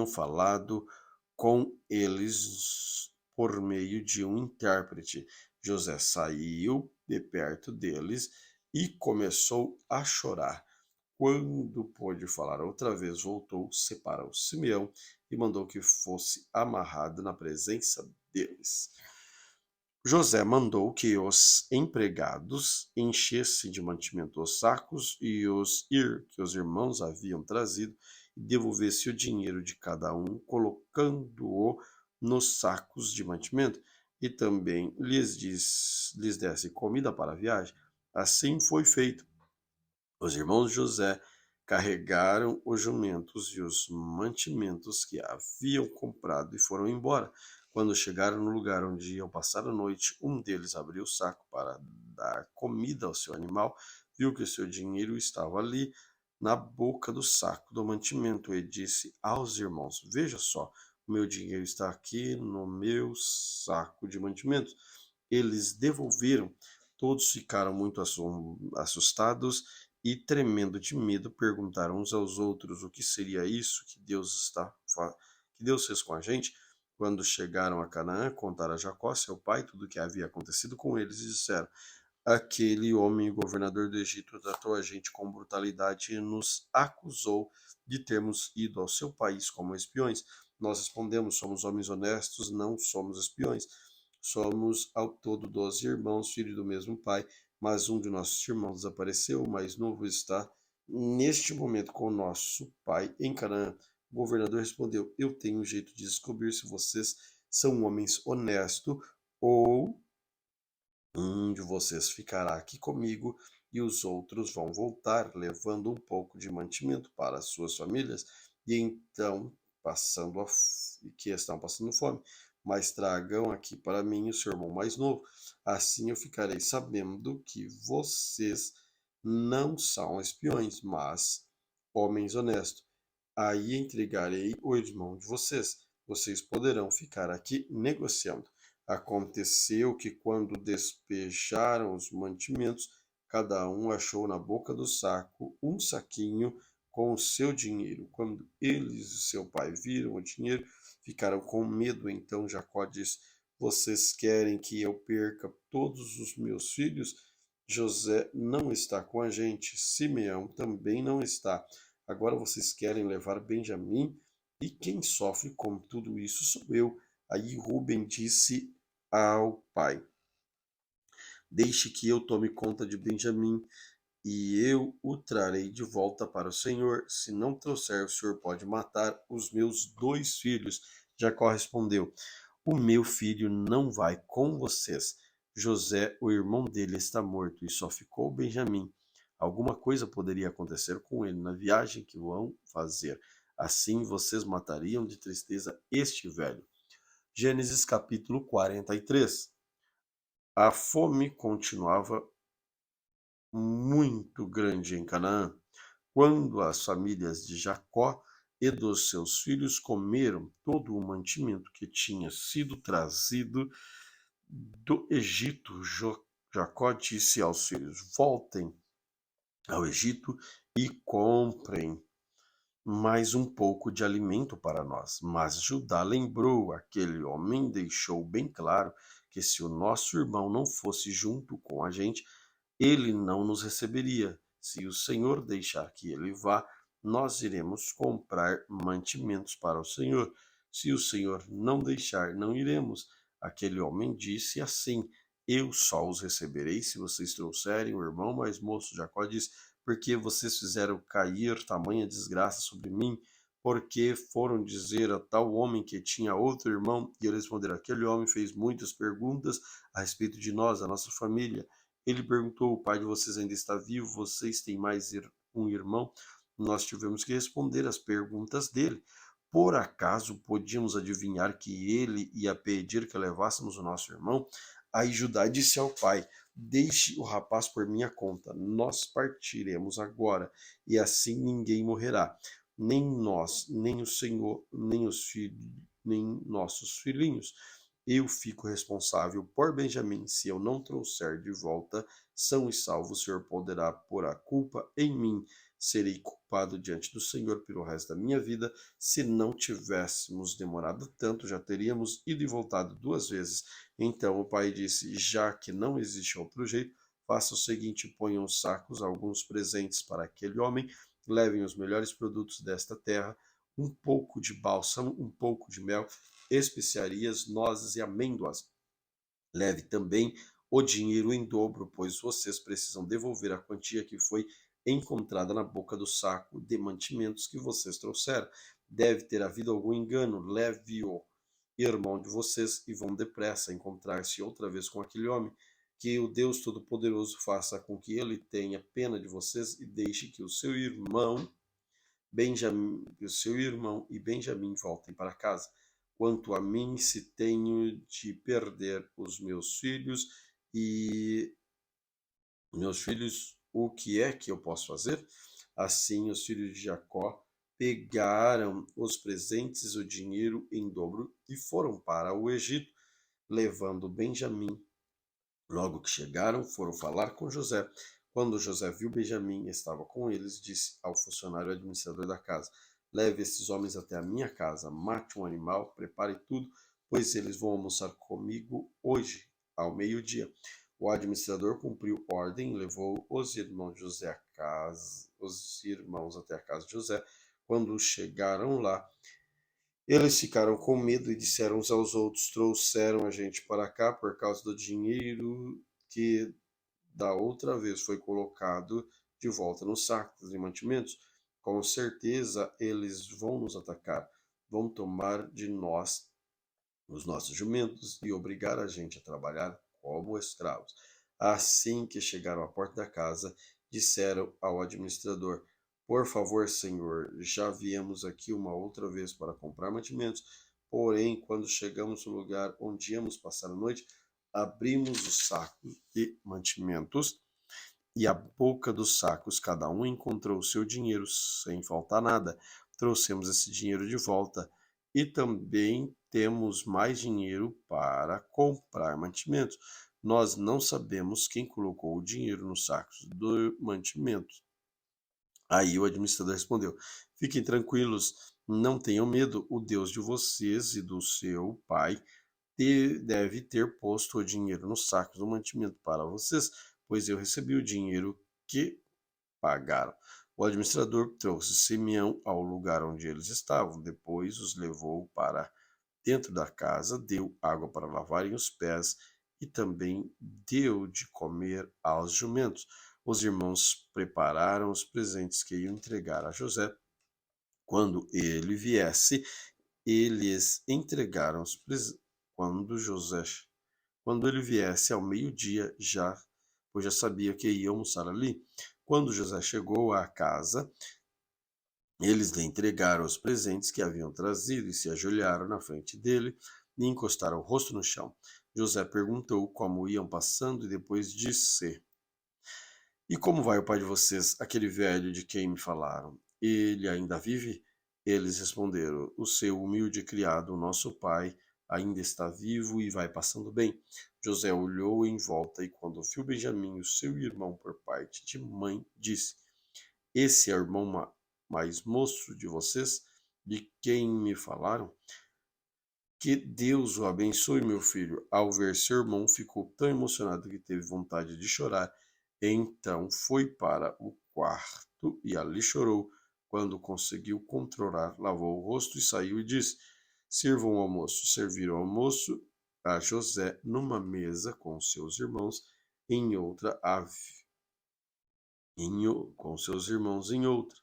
falado com eles por meio de um intérprete. José saiu de perto deles e começou a chorar. Quando pôde falar outra vez, voltou, separou Simeão e mandou que fosse amarrado na presença deles. José mandou que os empregados enchessem de mantimento os sacos que os irmãos haviam trazido e devolvesse o dinheiro de cada um, colocando-o nos sacos de mantimento, e também lhes desse comida para a viagem. Assim foi feito. Os irmãos de José carregaram os jumentos e os mantimentos que haviam comprado e foram embora. Quando chegaram no lugar onde iam passar a noite, um deles abriu o saco para dar comida ao seu animal, viu que o seu dinheiro estava ali na boca do saco do mantimento e disse aos irmãos: veja só, o meu dinheiro está aqui no meu saco de mantimentos. Eles devolveram. Todos ficaram muito assustados e, tremendo de medo, perguntaram uns aos outros o que seria isso que Deus fez com a gente. Quando chegaram a Canaã, contaram a Jacó, seu pai, tudo o que havia acontecido com eles e disseram: aquele homem, o governador do Egito, tratou a gente com brutalidade e nos acusou de termos ido ao seu país como espiões. Nós respondemos: somos homens honestos, não somos espiões. Somos ao todo 12 irmãos, filhos do mesmo pai, mas um de nossos irmãos desapareceu, o mais novo está neste momento com o nosso pai em Canaã. O governador respondeu: eu tenho um jeito de descobrir se vocês são homens honestos ou um de vocês ficará aqui comigo e os outros vão voltar, levando um pouco de mantimento para as suas famílias, e então que estão passando fome. Mas tragam aqui para mim o seu irmão mais novo. Assim eu ficarei sabendo que vocês não são espiões, mas homens honestos. Aí entregarei o irmão de vocês. Vocês poderão ficar aqui negociando. Aconteceu que, quando despejaram os mantimentos, cada um achou na boca do saco um saquinho com o seu dinheiro. Quando eles e seu pai viram o dinheiro, ficaram com medo. Então Jacó disse: vocês querem que eu perca todos os meus filhos? José não está com a gente, Simeão também não está. Agora vocês querem levar Benjamim? E quem sofre com tudo isso sou eu. Aí Rubem disse ao pai: deixe que eu tome conta de Benjamim, e eu o trarei de volta para o Senhor. Se não trouxer, o Senhor pode matar os meus 2 filhos. Jacó respondeu: o meu filho não vai com vocês. José, o irmão dele, está morto e só ficou Benjamim. Alguma coisa poderia acontecer com ele na viagem que vão fazer. Assim vocês matariam de tristeza este velho. Gênesis capítulo 43. A fome continuava muito grande em Canaã, quando as famílias de Jacó e dos seus filhos comeram todo o mantimento que tinha sido trazido do Egito. Jacó disse aos filhos: voltem ao Egito e comprem mais um pouco de alimento para nós. Mas Judá lembrou: aquele homem deixou bem claro que se o nosso irmão não fosse junto com a gente, ele não nos receberia. Se o Senhor deixar que ele vá, nós iremos comprar mantimentos para o Senhor. Se o Senhor não deixar, não iremos. Aquele homem disse assim: Eu só os receberei se vocês trouxerem. O irmão mais moço Jacó disse: Porque vocês fizeram cair tamanha desgraça sobre mim? Porque foram dizer a tal homem que tinha outro irmão? E ele respondeu: Aquele homem fez muitas perguntas a respeito de nós, da nossa família. Ele perguntou: O pai de vocês ainda está vivo? Vocês têm mais um irmão? Nós tivemos que responder às perguntas dele. Por acaso podíamos adivinhar que ele ia pedir que levássemos o nosso irmão? Aí Judá disse ao pai: Deixe o rapaz por minha conta, nós partiremos agora, e assim ninguém morrerá, nem nós, nem o Senhor, nem os filhos, nem nossos filhinhos. Eu fico responsável por Benjamim. Se eu não trouxer de volta são e salvo, o Senhor poderá pôr a culpa em mim. Serei culpado diante do Senhor pelo resto da minha vida. Se não tivéssemos demorado tanto, já teríamos ido e voltado 2 vezes. Então o pai disse: Já que não existe outro jeito, faça o seguinte: ponham os sacos alguns presentes para aquele homem, levem os melhores produtos desta terra, um pouco de bálsamo, um pouco de mel, especiarias, nozes e amêndoas. Leve também o dinheiro em dobro, pois vocês precisam devolver a quantia que foi encontrada na boca do saco de mantimentos que vocês trouxeram. Deve ter havido algum engano. Leve-o, irmão de vocês, e vão depressa encontrar-se outra vez com aquele homem. Que o Deus Todo-Poderoso faça com que ele tenha pena de vocês e deixe que o seu irmão e Benjamim voltem para casa. Quanto a mim, se tenho de perder os meus filhos, o que é que eu posso fazer? Assim, os filhos de Jacó pegaram os presentes e o dinheiro em dobro e foram para o Egito, levando Benjamim. Logo que chegaram, foram falar com José. Quando José viu Benjamim estava com eles, disse ao funcionário administrador da casa: Leve esses homens até a minha casa, mate um animal, prepare tudo, pois eles vão almoçar comigo hoje, ao meio-dia. O administrador cumpriu ordem e levou os irmãos até a casa de José. Quando chegaram lá, eles ficaram com medo e disseram uns aos outros: Trouxeram a gente para cá por causa do dinheiro que da outra vez foi colocado de volta nos sacos de mantimentos. Com certeza eles vão nos atacar, vão tomar de nós os nossos jumentos e obrigar a gente a trabalhar como escravos. Assim que chegaram à porta da casa, disseram ao administrador: Por favor, senhor, já viemos aqui uma outra vez para comprar mantimentos, porém, quando chegamos no lugar onde íamos passar a noite, abrimos os sacos de mantimentos e à boca dos sacos cada um encontrou o seu dinheiro sem faltar nada. Trouxemos esse dinheiro de volta e também temos mais dinheiro para comprar mantimentos. Nós não sabemos quem colocou o dinheiro nos sacos do mantimento. Aí o administrador respondeu: Fiquem tranquilos, não tenham medo, o Deus de vocês e do seu pai deve ter posto o dinheiro nos sacos do mantimento para vocês, pois eu recebi o dinheiro que pagaram. O administrador trouxe Simeão ao lugar onde eles estavam, depois os levou para dentro da casa, deu água para lavarem os pés e também deu de comer aos jumentos. Os irmãos prepararam os presentes que iam entregar a José. Quando ele viesse, eles entregaram os presentes. Quando ele viesse ao meio-dia, pois já sabia que ia almoçar ali. Quando José chegou à casa, eles lhe entregaram os presentes que haviam trazido e se ajoelharam na frente dele e encostaram o rosto no chão. José perguntou como iam passando e depois disse: E como vai o pai de vocês, aquele velho de quem me falaram? Ele ainda vive? Eles responderam: O seu humilde criado, o nosso pai, ainda está vivo e vai passando bem. José olhou em volta e, quando viu Benjamim, o seu irmão por parte de mãe, disse: Esse é o irmão mais moço de vocês, de quem me falaram? Que Deus o abençoe, meu filho. Ao ver seu irmão, ficou tão emocionado que teve vontade de chorar. Então foi para o quarto e ali chorou. Quando conseguiu controlar, lavou o rosto e saiu e disse: Sirvam o almoço. Serviram o almoço a José numa mesa com seus irmãos, em outra com seus irmãos em outra.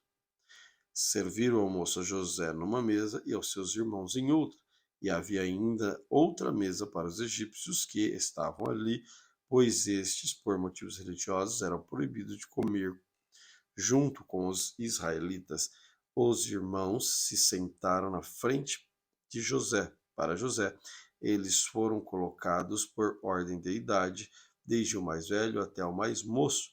Serviram o almoço a José numa mesa e aos seus irmãos em outra. E havia ainda outra mesa para os egípcios que estavam ali, pois estes, por motivos religiosos, eram proibidos de comer junto com os israelitas. Os irmãos se sentaram na frente de José, para José. Eles foram colocados por ordem de idade, desde o mais velho até o mais moço.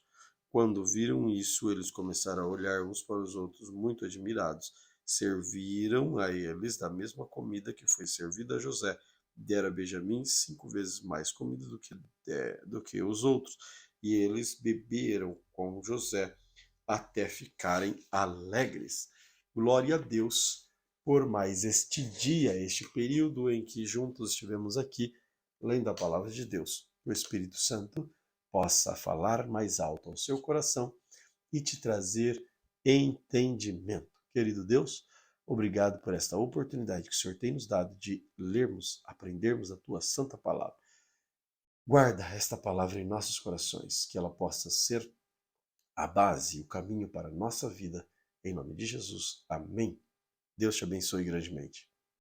Quando viram isso, eles começaram a olhar uns para os outros, muito admirados. Serviram a eles da mesma comida que foi servida a José. Deram a Benjamim 5 vezes mais comida do que os outros. E eles beberam com José até ficarem alegres. Glória a Deus por mais este dia, este período em que juntos estivemos aqui, lendo a palavra de Deus. O Espírito Santo possa falar mais alto ao seu coração e te trazer entendimento. Querido Deus, obrigado por esta oportunidade que o Senhor tem nos dado de lermos, aprendermos a tua santa palavra. Guarda esta palavra em nossos corações, que ela possa ser a base e o caminho para a nossa vida. Em nome de Jesus. Amém. Deus te abençoe grandemente.